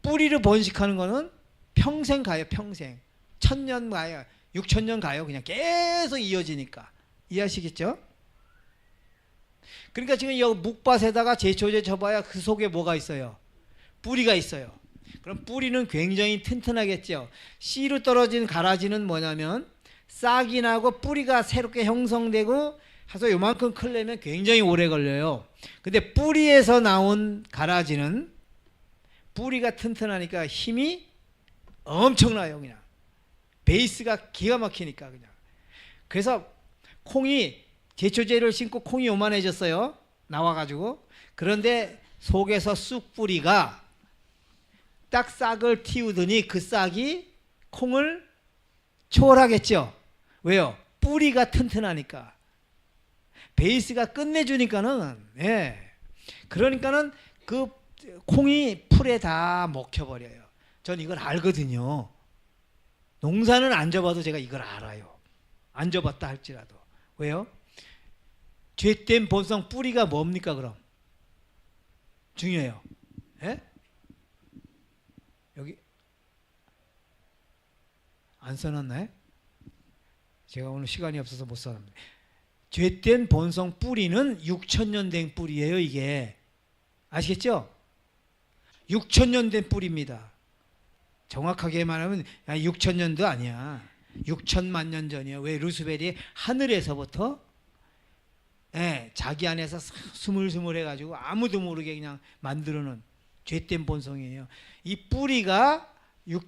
A: 뿌리로 번식하는 거는 평생 가요. 평생. 1000년 가요. 6000년 가요. 그냥 계속 이어지니까. 이해하시겠죠? 그러니까 지금 여기 묵밭에다가 제초제 쳐봐야 그 속에 뭐가 있어요? 뿌리가 있어요. 그럼 뿌리는 굉장히 튼튼하겠죠. 씨로 떨어진 가라지는 뭐냐면 싹이 나고 뿌리가 새롭게 형성되고 해서 요만큼 크려면 굉장히 오래 걸려요. 근데 뿌리에서 나온 가라지는 뿌리가 튼튼하니까 힘이 엄청나요. 그냥 베이스가 기가 막히니까. 그냥 그래서 콩이 제초제를 심고 콩이 요만해졌어요. 나와가지고. 그런데 속에서 쑥뿌리가 딱 싹을 틔우더니 그 싹이 콩을 초월하겠죠. 왜요? 뿌리가 튼튼하니까. 베이스가 끝내주니까는, 예. 그러니까는 그 콩이 풀에 다 먹혀버려요. 전 이걸 알거든요. 농사는 안 접어도 제가 이걸 알아요. 안 접었다 할지라도. 왜요? 죄된 본성 뿌리가 뭡니까 그럼? 중요해요. 예? 여기 안 써놨나요? 제가 오늘 시간이 없어서 못 써놨는데, 죄된 본성 뿌리는 6000년 된 뿌리예요. 이게 아시겠죠? 6000년 된 뿌리입니다. 정확하게 말하면 6000년도 아니야. 6000만 년 전이에요. 왜? 루스벨이 하늘에서부터, 예, 자기 안에서 스물스물 해가지고 아무도 모르게 그냥 만들어놓은 죄된 본성이에요. 이 뿌리가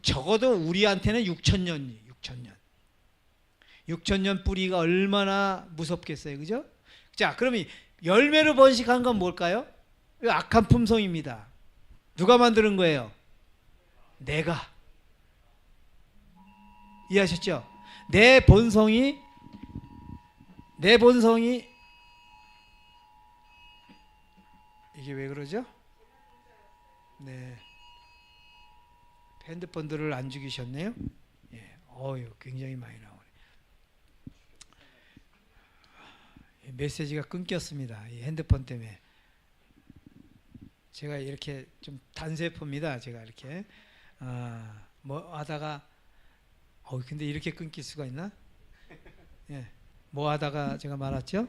A: 적어도 우리한테는 6000년이에요. 6000년. 6000년 뿌리가 얼마나 무섭겠어요. 그죠? 자, 그럼 이 열매로 번식한 건 뭘까요? 악한 품성입니다. 누가 만드는 거예요? 내가. 이해하셨죠? 내 본성이 이게 왜 그러죠? 네. 핸드폰들을 안 죽이셨네요. 예. 굉장히 많이 나오네. 메시지가 끊겼습니다. 이 핸드폰 때문에. 제가 이렇게 좀 단세포입니다. 제가 이렇게 뭐 하다가 근데 이렇게 끊길 수가 있나? 예. 뭐 하다가 제가 말았죠?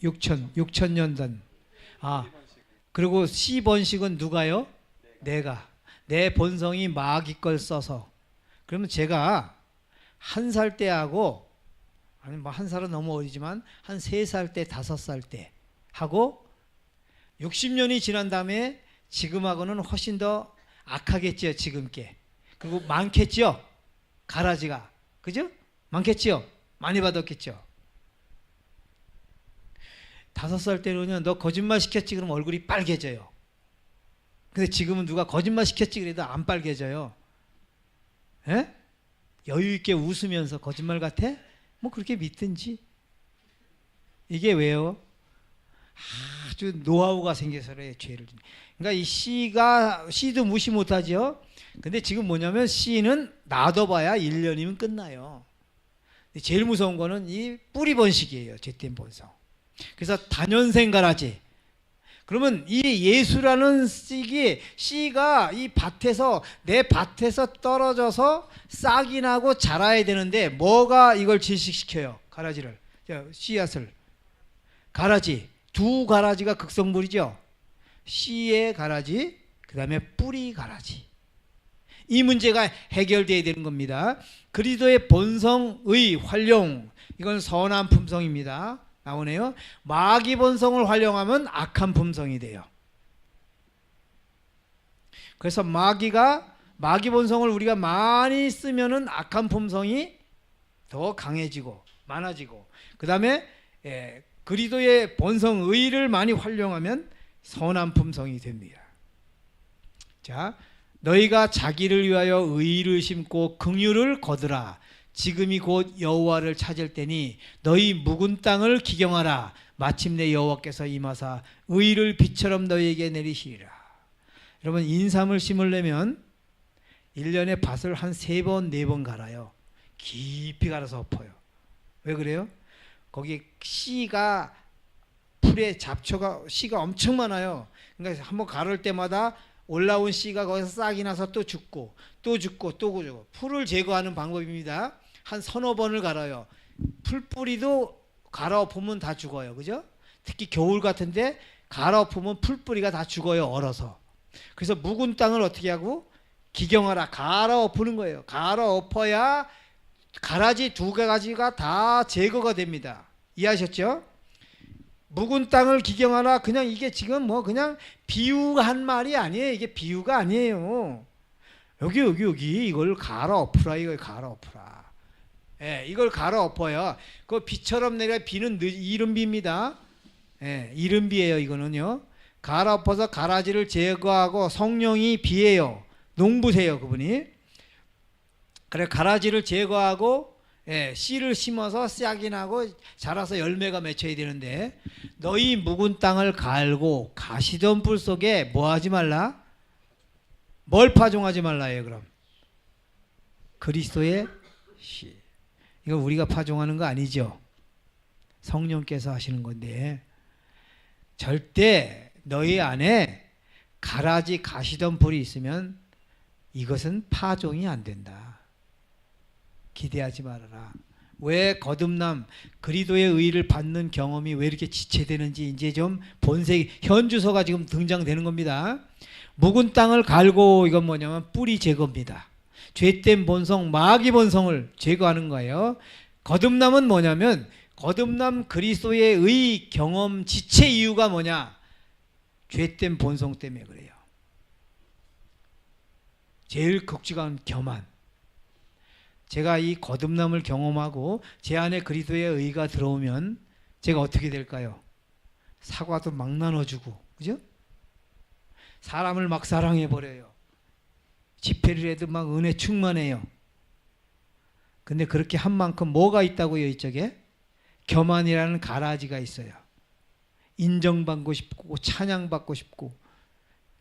A: 6천 년 전. 그리고 씨 번식은 누가요? 내가. 내 본성이 마귀 걸 써서. 그러면 제가 1살 때하고, 아니 뭐 1살은 너무 어리지만 한 3살 때, 5살 때 하고 60년이 지난 다음에 지금하고는 훨씬 더 악하겠죠. 지금 게. 그리고 많겠죠. 가라지가. 그죠? 많겠죠. 많이 받았겠죠. 5살 때는요, 너 거짓말 시켰지 그러면 얼굴이 빨개져요. 근데 지금은 누가 거짓말 시켰지 그래도 안 빨개져요. 에? 여유 있게 웃으면서 거짓말 같아? 뭐 그렇게 믿든지. 이게 왜요? 아주 노하우가 생겨서 그래요. 죄를. 그러니까 이 씨도 무시 못하죠. 근데 지금 뭐냐면 씨는 놔둬봐야 1년이면 끝나요. 제일 무서운 거는 이 뿌리 번식이에요. 죄된 본성. 그래서 다년생 가라지. 그러면 이 예수라는 씨가 이 밭에서, 내 밭에서 떨어져서 싹이 나고 자라야 되는데 뭐가 이걸 질식시켜요? 가라지를, 씨앗을. 가라지, 두 가라지가 극성물이죠. 씨의 가라지, 그 다음에 뿌리 가라지. 이 문제가 해결되어야 되는 겁니다. 그리스도의 본성의 활용, 이건 선한 품성입니다. 나오네요. 마귀 본성을 활용하면 악한 품성이 돼요. 그래서 마귀 본성을 우리가 많이 쓰면은 악한 품성이 더 강해지고 많아지고, 그 다음에 그리스도의 본성 의를 많이 활용하면 선한 품성이 됩니다. 자, 너희가 자기를 위하여 의를 심고 긍휼을 거두라. 지금이 곧 여호와를 찾을 때니 너희 묵은 땅을 기경하라. 마침내 여호와께서 임하사 의를 비처럼 너희에게 내리시리라. 여러분, 인삼을 심으려면 1년에 밭을 한 3번 4번 갈아요. 깊이 갈아서 엎어요. 왜 그래요? 거기 씨가, 풀에 잡초가, 씨가 엄청 많아요. 그러니까 한번 가를 때마다 올라온 씨가 거기서 싹이 나서 또 죽고 또 죽고 또 죽고. 풀을 제거하는 방법입니다. 한 서너 번을 갈아요. 풀뿌리도 갈아 엎으면 다 죽어요. 그죠? 특히 겨울 같은데 갈아 엎으면 풀뿌리가 다 죽어요. 얼어서. 그래서 묵은 땅을 어떻게 하고? 기경하라. 갈아 엎는 거예요. 갈아 엎어야 가라지 2가지가 다 제거가 됩니다. 이해하셨죠? 묵은 땅을 기경하라. 그냥 이게 지금 뭐 그냥 비유한 말이 아니에요. 이게 비유가 아니에요. 여기 이걸 갈아 엎으라. 이걸 갈아 엎으라. 예, 이걸 갈아 엎어요. 그 비처럼 내려. 비는 이른비입니다. 예, 이른비예요. 이거는요. 갈아 엎어서 가라지를 제거하고, 성령이 비예요. 농부세요, 그분이. 그래, 가라지를 제거하고, 씨를 심어서 싹이 나고 자라서 열매가 맺혀야 되는데, 너희 묵은 땅을 갈고 가시던 뿔 속에 뭐 하지 말라? 뭘 파종하지 말라예요. 그럼 그리스도의 씨. 이거 우리가 파종하는 거 아니죠. 성령께서 하시는 건데, 절대 너희 안에 가라지 가시던 뿔이 있으면 이것은 파종이 안 된다. 기대하지 말아라. 왜 거듭남, 그리스도의 의를 받는 경험이 왜 이렇게 지체되는지 이제 좀 본색, 현주소가 지금 등장되는 겁니다. 묵은 땅을 갈고, 이건 뭐냐면 뿌리 제거입니다. 죄된 본성, 마귀 본성을 제거하는 거예요. 거듭남은 뭐냐면, 거듭남 그리스도의 의 경험 지체 이유가 뭐냐? 죄된 본성 때문에 그래요. 제일 극직한 교만. 제가 이 거듭남을 경험하고 제 안에 그리스도의 의가 들어오면 제가 어떻게 될까요? 사과도 막 나눠주고, 그죠? 사람을 막 사랑해버려요. 집회를 해도 막 은혜 충만해요. 근데 그렇게 한 만큼 뭐가 있다고요? 이쪽에 교만이라는 가라지가 있어요. 인정받고 싶고 찬양받고 싶고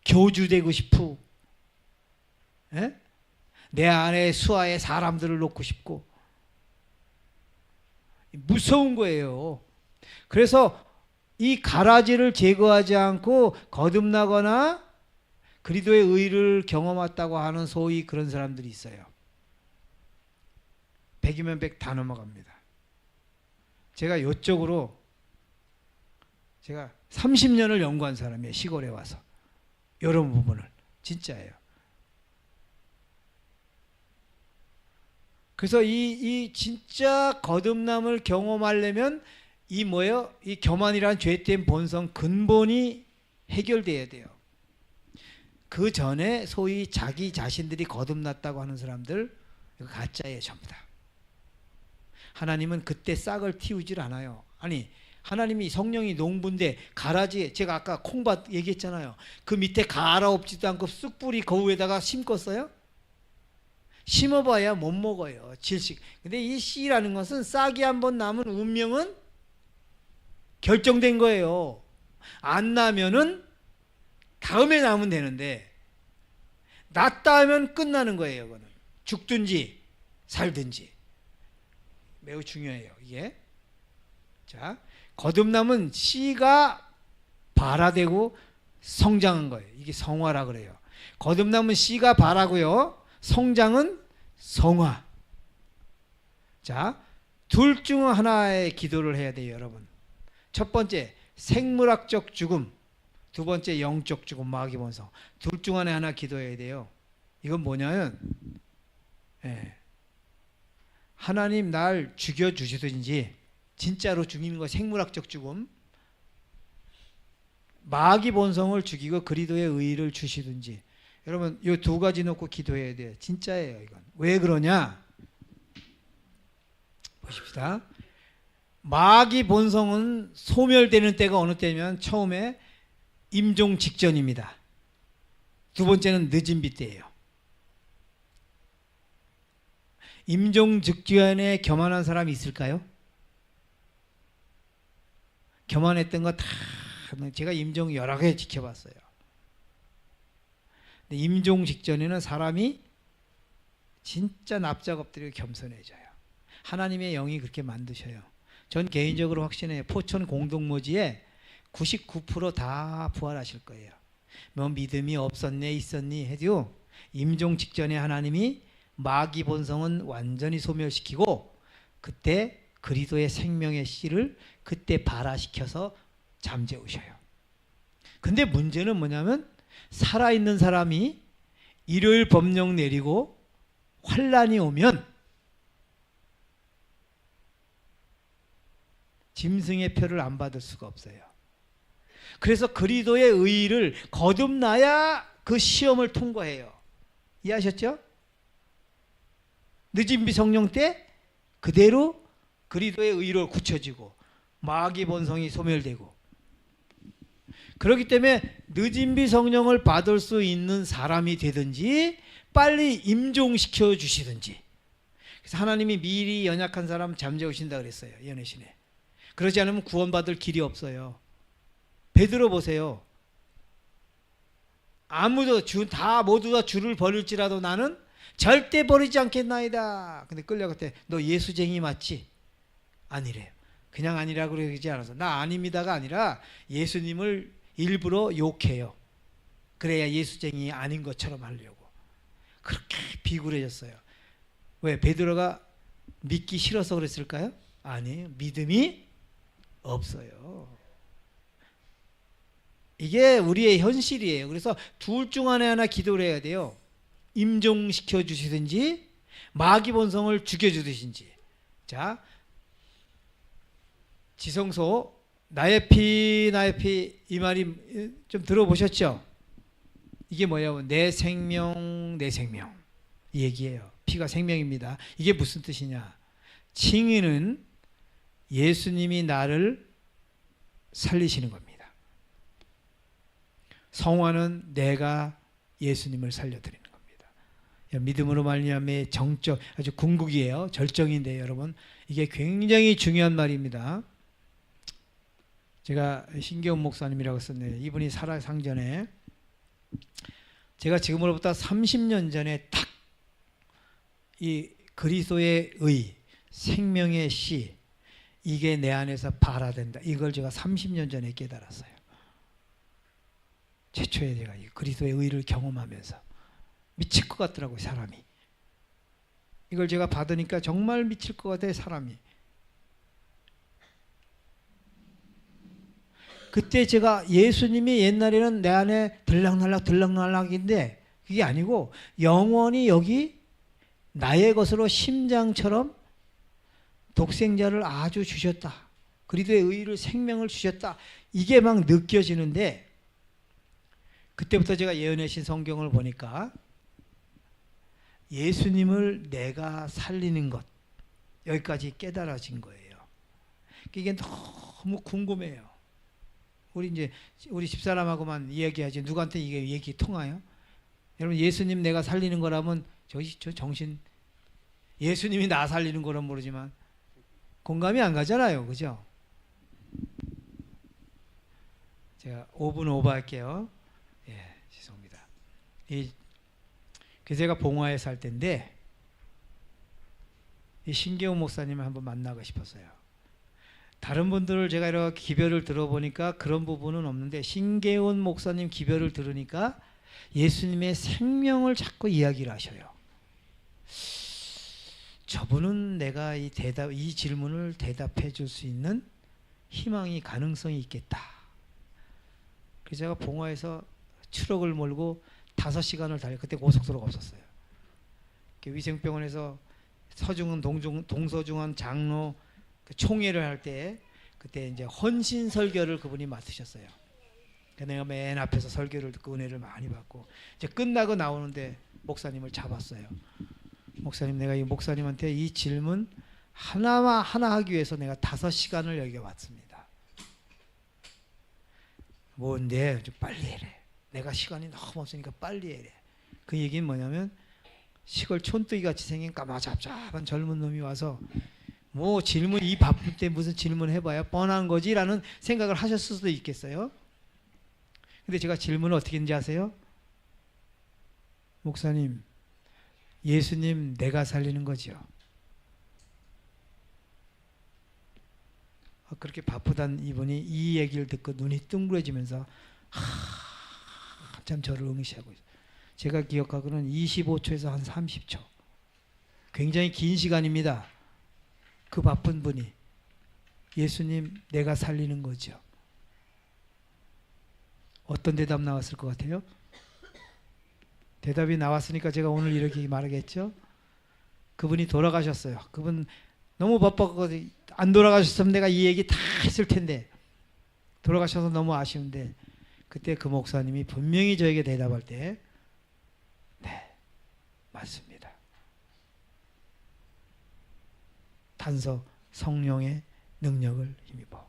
A: 교주되고 싶고, 에? 내 안에 수하에 사람들을 놓고 싶고, 무서운 거예요. 그래서 이 가라지를 제거하지 않고 거듭나거나 그리스도의 의를 경험했다고 하는 소위 그런 사람들이 있어요. 100이면 100 다 넘어갑니다. 제가 이쪽으로 제가 30년을 연구한 사람이에요. 시골에 와서. 이런 부분을. 진짜예요. 그래서 이 진짜 거듭남을 경험하려면 이 뭐예요? 이 교만이라는 죄된 본성 근본이 해결돼야 돼요. 그 전에 소위 자기 자신들이 거듭났다고 하는 사람들, 이거 가짜예요. 전부 다. 하나님은 그때 싹을 틔우질 않아요. 아니, 하나님이 성령이 농부인데 가라지에, 제가 아까 콩밭 얘기했잖아요. 그 밑에 갈아엎지도 않고 쑥뿌리 거우에다가 심었어요? 심어봐야 못 먹어요. 질식. 근데 이 씨라는 것은 싹이 한번 나면 운명은 결정된 거예요. 안 나면은 다음에 나면 되는데, 났다 하면 끝나는 거예요. 그거는 죽든지 살든지. 매우 중요해요, 이게. 자, 거듭남은 씨가 발화되고 성장한 거예요. 이게 성화라 그래요. 거듭남은 씨가 발하고요, 성장은 성화. 자, 둘 중 하나의 기도를 해야 돼요, 여러분. 첫 번째, 생물학적 죽음. 두 번째, 영적 죽음, 마귀 본성. 둘 중 하나 기도해야 돼요. 이건 뭐냐면, 하나님 날 죽여주시든지 진짜로 죽이는 거 생물학적 죽음. 마귀 본성을 죽이고 그리스도의 의를 주시든지. 여러분 이 두 가지 놓고 기도해야 돼요. 진짜예요 이건. 왜 그러냐? 보십시다. 마귀 본성은 소멸되는 때가 어느 때면 처음에 임종 직전입니다. 두 번째는 늦은 비 때예요. 임종 직전에 교만한 사람이 있을까요? 교만했던 거 다 제가 임종 여러 개 지켜봤어요. 근데 임종 직전에는 사람이 진짜 납작 엎드리고 겸손해져요. 하나님의 영이 그렇게 만드셔요. 전 개인적으로 확신해요. 포천 공동모지에 99%다 부활하실 거예요. 뭐 믿음이 없었네 있었니 해도 임종 직전에 하나님이 마귀 본성은 완전히 소멸시키고 그때 그리스도의 생명의 씨를 그때 발화시켜서 잠재우셔요. 근데 문제는 뭐냐면 살아있는 사람이 일요일 법령 내리고 환란이 오면 짐승의 표를 안 받을 수가 없어요. 그래서 그리스도의 의의를 거듭나야 그 시험을 통과해요. 이해하셨죠? 늦은 비 성령 때 그대로 그리스도의 의의로 굳혀지고 마귀 본성이 소멸되고, 그렇기 때문에 늦은 비 성령을 받을 수 있는 사람이 되든지 빨리 임종시켜 주시든지. 그래서 하나님이 미리 연약한 사람 잠재우신다 그랬어요. 연애신에. 그러지 않으면 구원받을 길이 없어요. 베드로 보세요. 아무도 모두 다 주를 버릴지라도 나는 절대 버리지 않겠나이다. 근데 끌려갈 때 너 예수쟁이 맞지? 아니래요. 그냥 아니라고 그러지 않아서 나 아닙니다가 아니라 예수님을 일부러 욕해요. 그래야 예수쟁이 아닌 것처럼 하려고. 그렇게 비굴해졌어요. 왜? 베드로가 믿기 싫어서 그랬을까요? 아니에요. 믿음이 없어요. 이게 우리의 현실이에요. 그래서 둘 중 하나 기도를 해야 돼요. 임종시켜 주시든지 마귀 본성을 죽여주든지. 자, 지성소 나의 피 이 말이 좀 들어보셨죠? 이게 뭐예요? 내 생명 이 얘기예요. 피가 생명입니다. 이게 무슨 뜻이냐? 칭의는 예수님이 나를 살리시는 겁니다. 성화는 내가 예수님을 살려드리는 겁니다. 믿음으로 말미암아 정적, 아주 궁극이에요. 절정인데 여러분 이게 굉장히 중요한 말입니다. 제가 신계훈 목사님이라고 썼네요. 이분이 살아상전에 제가 지금으로부터 30년 전에 딱 이 그리스도의 의, 생명의 씨, 이게 내 안에서 발화된다. 이걸 제가 30년 전에 깨달았어요. 최초에 제가 이 그리스도의 의를 경험하면서 미칠 것 같더라고요, 사람이. 이걸 제가 받으니까 정말 미칠 것 같아요, 사람이. 그때 제가 예수님이 옛날에는 내 안에 들락날락인데 그게 아니고 영원히 여기 나의 것으로 심장처럼 독생자를 아주 주셨다. 그리스도의 의를 생명을 주셨다. 이게 막 느껴지는데 그때부터 제가 예언의 신 성경을 보니까 예수님을 내가 살리는 것 여기까지 깨달아진 거예요. 이게 너무 궁금해요. 우리 집사람하고만 이야기하지 누구한테 이게 얘기 통하요? 여러분 예수님 내가 살리는 거라면 저 정신 예수님이 나 살리는 거라면 모르지만 공감이 안 가잖아요, 그죠? 제가 5분 오버할게요. 예, 죄송합니다. 제가 봉화에 살 때인데 이 신계훈 목사님을 한번 만나고 싶었어요. 다른 분들을 제가 이렇게 기별을 들어보니까 그런 부분은 없는데 신계훈 목사님 기별을 들으니까 예수님의 생명을 자꾸 이야기를 하셔요. 저분은 내가 이 질문을 대답해 줄 수 있는 희망이 가능성이 있겠다. 그래서 제가 봉화에서 트럭을 몰고 5시간을 달려. 그때 고속도로가 없었어요. 위생병원에서 서중은 동서중환 장로 그 총회를 할 때 그때 이제 헌신 설교를 그분이 맡으셨어요. 내가 맨 앞에서 설교를 듣고 은혜를 많이 받고 이제 끝나고 나오는데 목사님을 잡았어요. 목사님, 내가 이 목사님한테 이 질문 하나 하기 위해서 내가 5시간을 여기 왔습니다. 뭔데? 좀 빨리 해래. 내가 시간이 너무 없으니까 빨리 해래. 그 얘기는 뭐냐면 시골 촌뜨기 같이 생긴 까마잡잡한 젊은 놈이 와서 뭐 질문, 이 바쁠 때 무슨 질문 해봐야 뻔한 거지라는 생각을 하셨을 수도 있겠어요. 근데 제가 질문을 어떻게 했는지 아세요? 목사님, 예수님 내가 살리는 거지요. 그렇게 바쁘단 이분이 이 얘기를 듣고 눈이 둥그러지면서 한참 저를 응시하고 있어요. 제가 기억하고는 25초에서 한 30초. 굉장히 긴 시간입니다. 그 바쁜 분이 예수님 내가 살리는 거죠. 어떤 대답 나왔을 것 같아요? 대답이 나왔으니까 제가 오늘 이렇게 말하겠죠. 그분이 돌아가셨어요. 그분 너무 바빴거든요. 안 돌아가셨으면 내가 이 얘기 다 했을 텐데 돌아가셔서 너무 아쉬운데 그때 그 목사님이 분명히 저에게 대답할 때 네, 맞습니다. 단서 성령의 능력을 힘입어.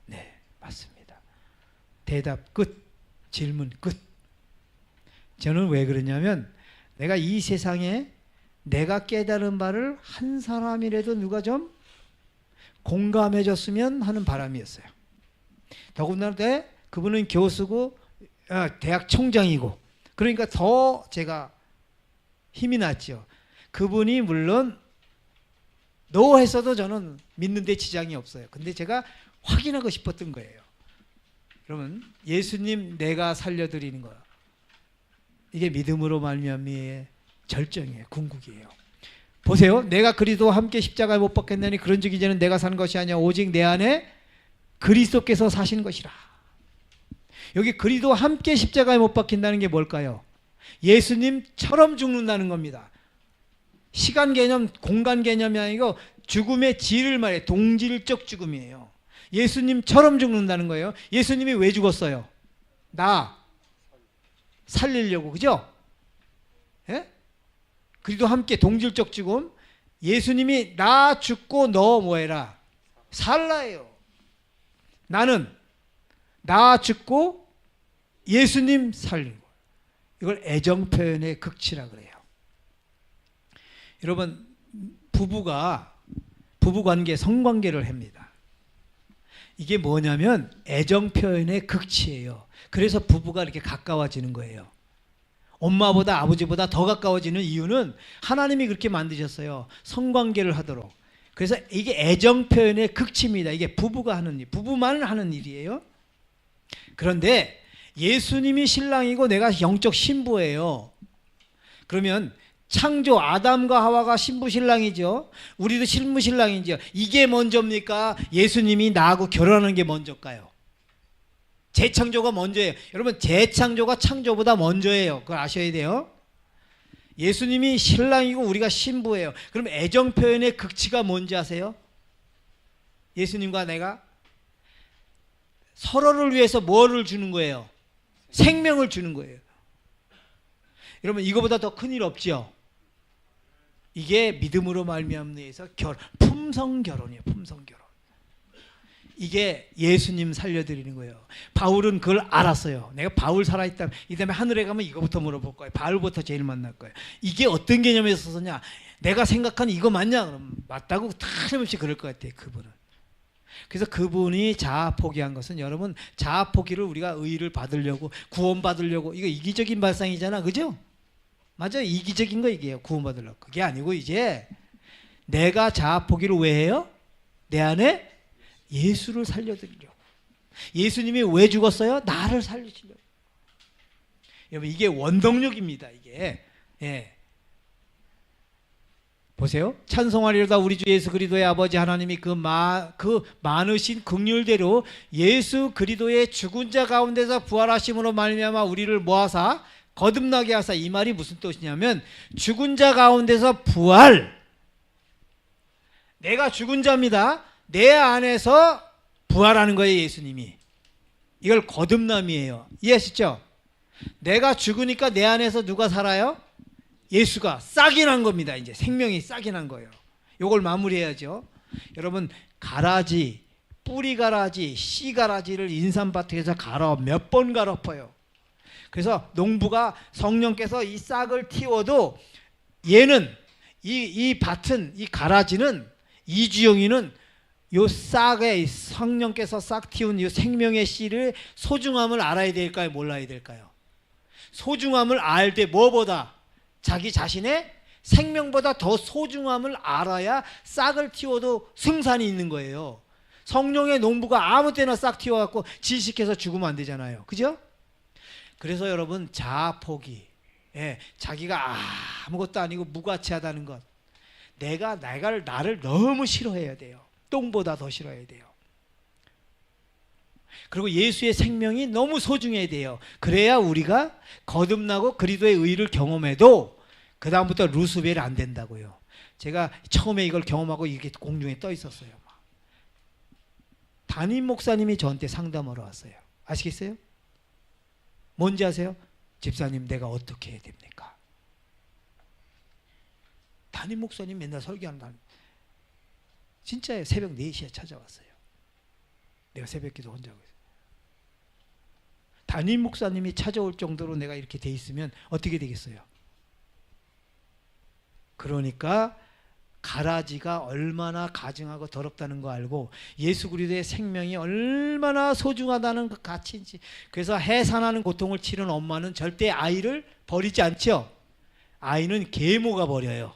A: 네, 맞습니다. 대답 끝. 질문 끝. 저는 왜 그러냐면 내가 이 세상에 내가 깨달은 바를 한 사람이라도 누가 좀 공감해 줬으면 하는 바람이었어요. 더군다나 그분은 교수고 대학 총장이고 그러니까 더 제가 힘이 났죠. 그분이 물론 노했어도 저는 믿는 데 지장이 없어요. 근데 제가 확인하고 싶었던 거예요. 그러면 예수님 내가 살려드리는 거 이게 믿음으로 말미암의 절정이에요. 궁극이에요. 보세요. 내가 그리스도와 함께 십자가에 못 박혔나니 그런즉 이제는 내가 사는 것이 아니야 오직 내 안에 그리스도께서 사신 것이라. 여기 그리스도와 함께 십자가에 못 박힌다는 게 뭘까요? 예수님처럼 죽는다는 겁니다. 시간 개념, 공간 개념이 아니고 죽음의 질을 말해 동질적 죽음이에요. 예수님처럼 죽는다는 거예요. 예수님이 왜 죽었어요? 나 살리려고, 그죠? 예? 그리도 함께 동질적 죽음. 예수님이 나 죽고 너 뭐해라? 살라예요. 나는 나 죽고 예수님 살리는 거예요. 이걸 애정 표현의 극치라 그래요. 여러분, 부부가 부부관계, 성관계를 합니다. 이게 뭐냐면 애정 표현의 극치예요. 그래서 부부가 이렇게 가까워지는 거예요. 엄마보다 아버지보다 더 가까워지는 이유는 하나님이 그렇게 만드셨어요. 성관계를 하도록. 그래서 이게 애정 표현의 극치입니다. 이게 부부가 하는 일, 부부만 하는 일이에요. 그런데 예수님이 신랑이고 내가 영적 신부예요. 그러면 창조 아담과 하와가 신부 신랑이죠. 우리도 신부 신랑이죠. 이게 먼저입니까? 예수님이 나하고 결혼하는 게 먼저일까요? 재창조가 먼저예요. 여러분, 재창조가 창조보다 먼저예요. 그걸 아셔야 돼요. 예수님이 신랑이고 우리가 신부예요. 그럼 애정 표현의 극치가 뭔지 아세요? 예수님과 내가 서로를 위해서 뭐를 주는 거예요? 생명을 주는 거예요. 여러분, 이거보다 더 큰일 없죠? 이게 믿음으로 말미암는 데에서 품성 결혼이에요. 품성 결혼. 이게 예수님 살려드리는 거예요. 바울은 그걸 알았어요. 내가 바울 살아있다면 이 다음에 하늘에 가면 이거부터 물어볼 거예요. 바울부터 제일 만날 거예요. 이게 어떤 개념에서 쓰냐? 내가 생각한 이거 맞냐? 그럼 맞다고 틀림없이 그럴 것 같아요. 그분은. 그래서 그분이 자아 포기한 것은 여러분, 자아 포기를 우리가 의의를 받으려고, 구원 받으려고, 이거 이기적인 발상이잖아. 그죠? 맞아요. 이기적인 거 이게요. 구원 받으려고. 그게 아니고 이제 내가 자아 포기를 왜 해요? 내 안에 예수를 살려드리려고. 예수님이 왜 죽었어요? 나를 살리시려고. 여러분, 이게 원동력입니다. 이게. 예. 보세요. 찬송하리로다 우리 주 예수 그리스도의 아버지 하나님이 그 많으신 긍휼대로 예수 그리스도의 죽은 자 가운데서 부활하심으로 말미암아 우리를 모아사 거듭나게 하사. 이 말이 무슨 뜻이냐면 죽은 자 가운데서 부활, 내가 죽은 자입니다. 내 안에서 부활하는 거예요, 예수님이. 이걸 거듭남이에요. 이해하시죠? 내가 죽으니까 내 안에서 누가 살아요? 예수가 싹이 난 겁니다. 이제 생명이 싹이 난 거예요. 이걸 마무리해야죠. 여러분, 가라지, 뿌리 가라지, 씨 가라지를 인삼밭에서 갈아 몇 번 갈아엎어요. 그래서 농부가 성령께서 이 싹을 틔워도 얘는 이 밭은, 이 가라지는, 이주영이는 요 싹에 성령께서 싹 틔운 이 생명의 씨를 소중함을 알아야 될까요? 몰라야 될까요? 소중함을 알 때 뭐보다? 자기 자신의 생명보다 더 소중함을 알아야 싹을 틔워도 승산이 있는 거예요. 성령의 농부가 아무 때나 싹 틔워갖고 질식해서 죽으면 안 되잖아요. 그죠? 그래서 여러분, 자아 포기, 자기가 아무것도 아니고 무가치하다는 것, 나를 너무 싫어해야 돼요. 똥보다 더 싫어해야 돼요. 그리고 예수의 생명이 너무 소중해야 돼요. 그래야 우리가 거듭나고 그리스도의 의를 경험해도 그 다음부터 루스벨이 안 된다고요. 제가 처음에 이걸 경험하고 이렇게 공중에 떠 있었어요. 담임 목사님이 저한테 상담하러 왔어요. 아시겠어요? 뭔지 아세요? 집사님, 내가 어떻게 해야 됩니까? 담임 목사님 맨날 설교한다는, 진짜예요. 새벽 4시에 찾아왔어요. 내가 새벽기도 혼자 하고 있어요. 담임 목사님이 찾아올 정도로 내가 이렇게 돼 있으면 어떻게 되겠어요? 그러니까 가라지가 얼마나 가증하고 더럽다는 거 알고 예수 그리스도의 생명이 얼마나 소중하다는 그 가치인지. 그래서 해산하는 고통을 치른 엄마는 절대 아이를 버리지 않죠. 아이는 계모가 버려요.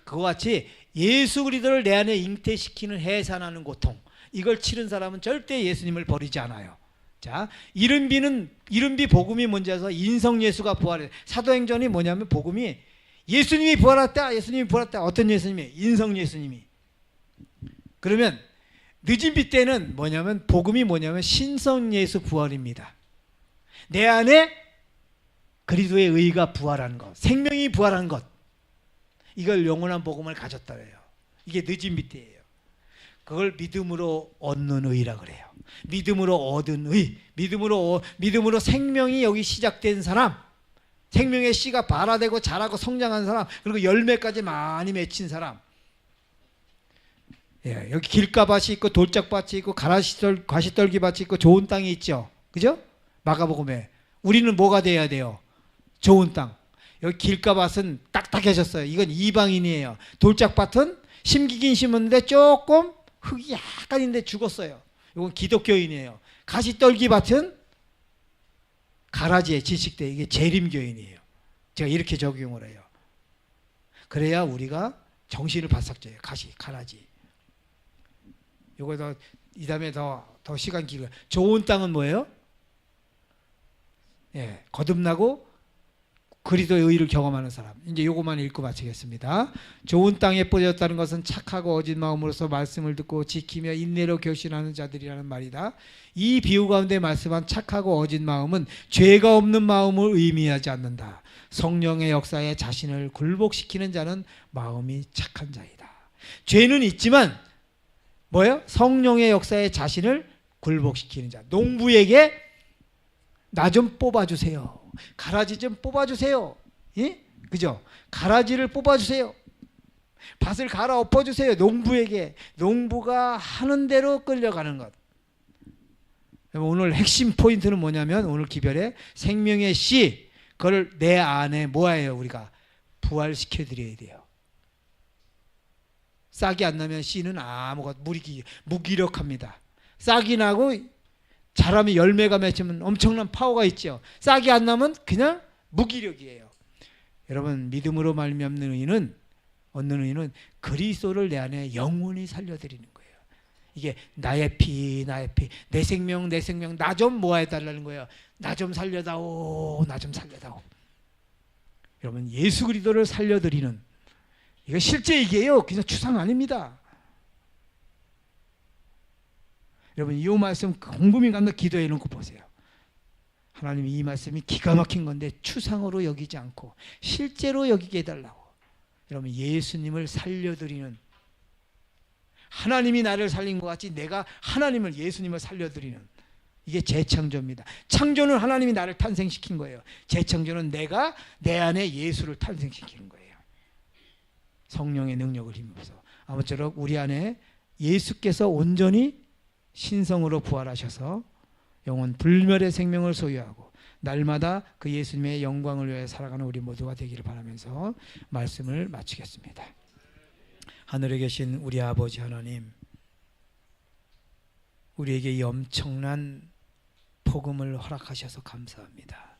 A: 그와 같이 예수 그리스도를 내 안에 잉태시키는 해산하는 고통, 이걸 치른 사람은 절대 예수님을 버리지 않아요. 자, 이른비 복음이 뭔지 아서 인성 예수가 부활해. 사도행전이 뭐냐면 복음이 예수님이 부활했다, 예수님이 부활했다. 어떤 예수님이? 인성 예수님이. 그러면 늦은 비 때는 뭐냐면 복음이 뭐냐면 신성 예수 부활입니다. 내 안에 그리스도의 의가 부활하는 것, 생명이 부활하는 것, 이걸 영원한 복음을 가졌다 그래요. 이게 늦은 비 때예요. 그걸 믿음으로 얻는 의라 그래요. 믿음으로 얻은 의, 믿음으로 생명이 여기 시작된 사람, 생명의 씨가 발화되고 자라고 성장한 사람, 그리고 열매까지 많이 맺힌 사람. 예, 여기 길가밭이 있고 돌짝밭이 있고 가시떨기밭이 있고 좋은 땅이 있죠. 그죠? 마가복음에 우리는 뭐가 돼야 돼요? 좋은 땅. 여기 길가밭은 딱딱해졌어요. 이건 이방인이에요. 돌짝밭은 심기긴 심었는데 조금 흙이 약간인데 죽었어요. 이건 기독교인이에요. 가시떨기밭은 가라지에 질식돼. 이게 재림교인이에요. 제가 이렇게 적용을 해요. 그래야 우리가 정신을 바싹 져요. 가라지. 요거 이 다음에 더 시간 길어요. 좋은 땅은 뭐예요? 예, 거듭나고 그리스도의 의를 경험하는 사람. 이제 요것만 읽고 마치겠습니다. 좋은 땅에 뿌려졌다는 것은 착하고 어진 마음으로서 말씀을 듣고 지키며 인내로 결신하는 자들이라는 말이다. 이 비유 가운데 말씀한 착하고 어진 마음은 죄가 없는 마음을 의미하지 않는다. 성령의 역사에 자신을 굴복시키는 자는 마음이 착한 자이다. 죄는 있지만 뭐예요? 성령의 역사에 자신을 굴복시키는 자. 농부에게 나 좀 뽑아주세요. 가라지 좀 뽑아주세요. 예? 그죠? 가라지를 뽑아주세요. 밭을 갈아엎어주세요. 농부에게. 농부가 하는 대로 끌려가는 것. 오늘 핵심 포인트는 뭐냐면 오늘 기별에 생명의 씨, 그걸 내 안에 뭐예요? 우리가 부활시켜 드려야 돼요. 싹이 안 나면 씨는 아무것도 무기력합니다. 싹이 나고 자라면 열매가 맺히면 엄청난 파워가 있죠. 싹이 안 나면 그냥 무기력이에요. 여러분, 믿음으로 말미암는 의는, 얻는 의는 그리스도를 내 안에 영원히 살려드리는 거예요. 이게 나의 피, 내 생명, 나 좀 모아달라는 거예요. 나 좀 살려다오, 나 좀 살려다오. 여러분, 예수 그리스도를 살려드리는, 이거 실제 얘기예요. 그냥 추상 아닙니다. 여러분, 이 말씀 곰곰이 감독 기도해 놓고 보세요. 하나님, 이 말씀이 기가 막힌 건데 추상으로 여기지 않고 실제로 여기게 해달라고. 여러분 예수님을 살려드리는, 하나님이 나를 살린 것 같이 내가 하나님을, 예수님을 살려드리는, 이게 재창조입니다. 창조는 하나님이 나를 탄생시킨 거예요. 재창조는 내가 내 안에 예수를 탄생시키는 거예요. 성령의 능력을 힘입어서. 아무쪼록 우리 안에 예수께서 온전히 신성으로 부활하셔서 영원 불멸의 생명을 소유하고 날마다 그 예수님의 영광을 위해 살아가는 우리 모두가 되기를 바라면서 말씀을 마치겠습니다. 하늘에 계신 우리 아버지 하나님, 우리에게 이 엄청난 복음을 허락하셔서 감사합니다.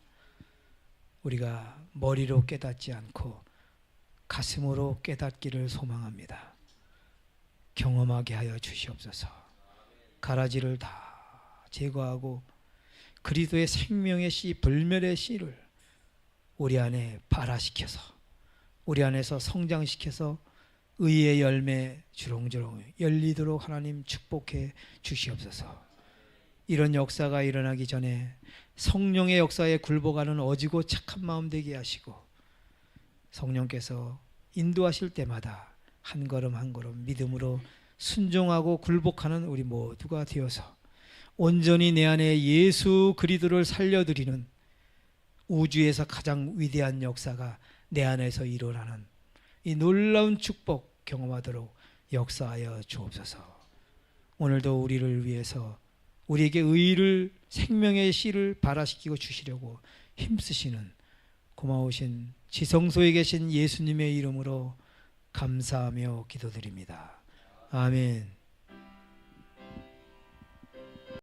A: 우리가 머리로 깨닫지 않고 가슴으로 깨닫기를 소망합니다. 경험하게 하여 주시옵소서. 가라지를 다 제거하고 그리스도의 생명의 씨, 불멸의 씨를 우리 안에 발화시켜서 우리 안에서 성장시켜서 의의 열매 주렁주렁 열리도록 하나님 축복해 주시옵소서. 이런 역사가 일어나기 전에 성령의 역사에 굴복하는 어지고 착한 마음 되게 하시고, 성령께서 인도하실 때마다 한 걸음 한 걸음 믿음으로 순종하고 굴복하는 우리 모두가 되어서 온전히 내 안에 예수 그리스도를 살려드리는 우주에서 가장 위대한 역사가 내 안에서 일어나는 이 놀라운 축복 경험하도록 역사하여 주옵소서. 오늘도 우리를 위해서 우리에게 의를, 생명의 씨를 발화시키고 주시려고 힘쓰시는 고마우신 지성소에 계신 예수님의 이름으로 감사하며 기도드립니다. 아멘.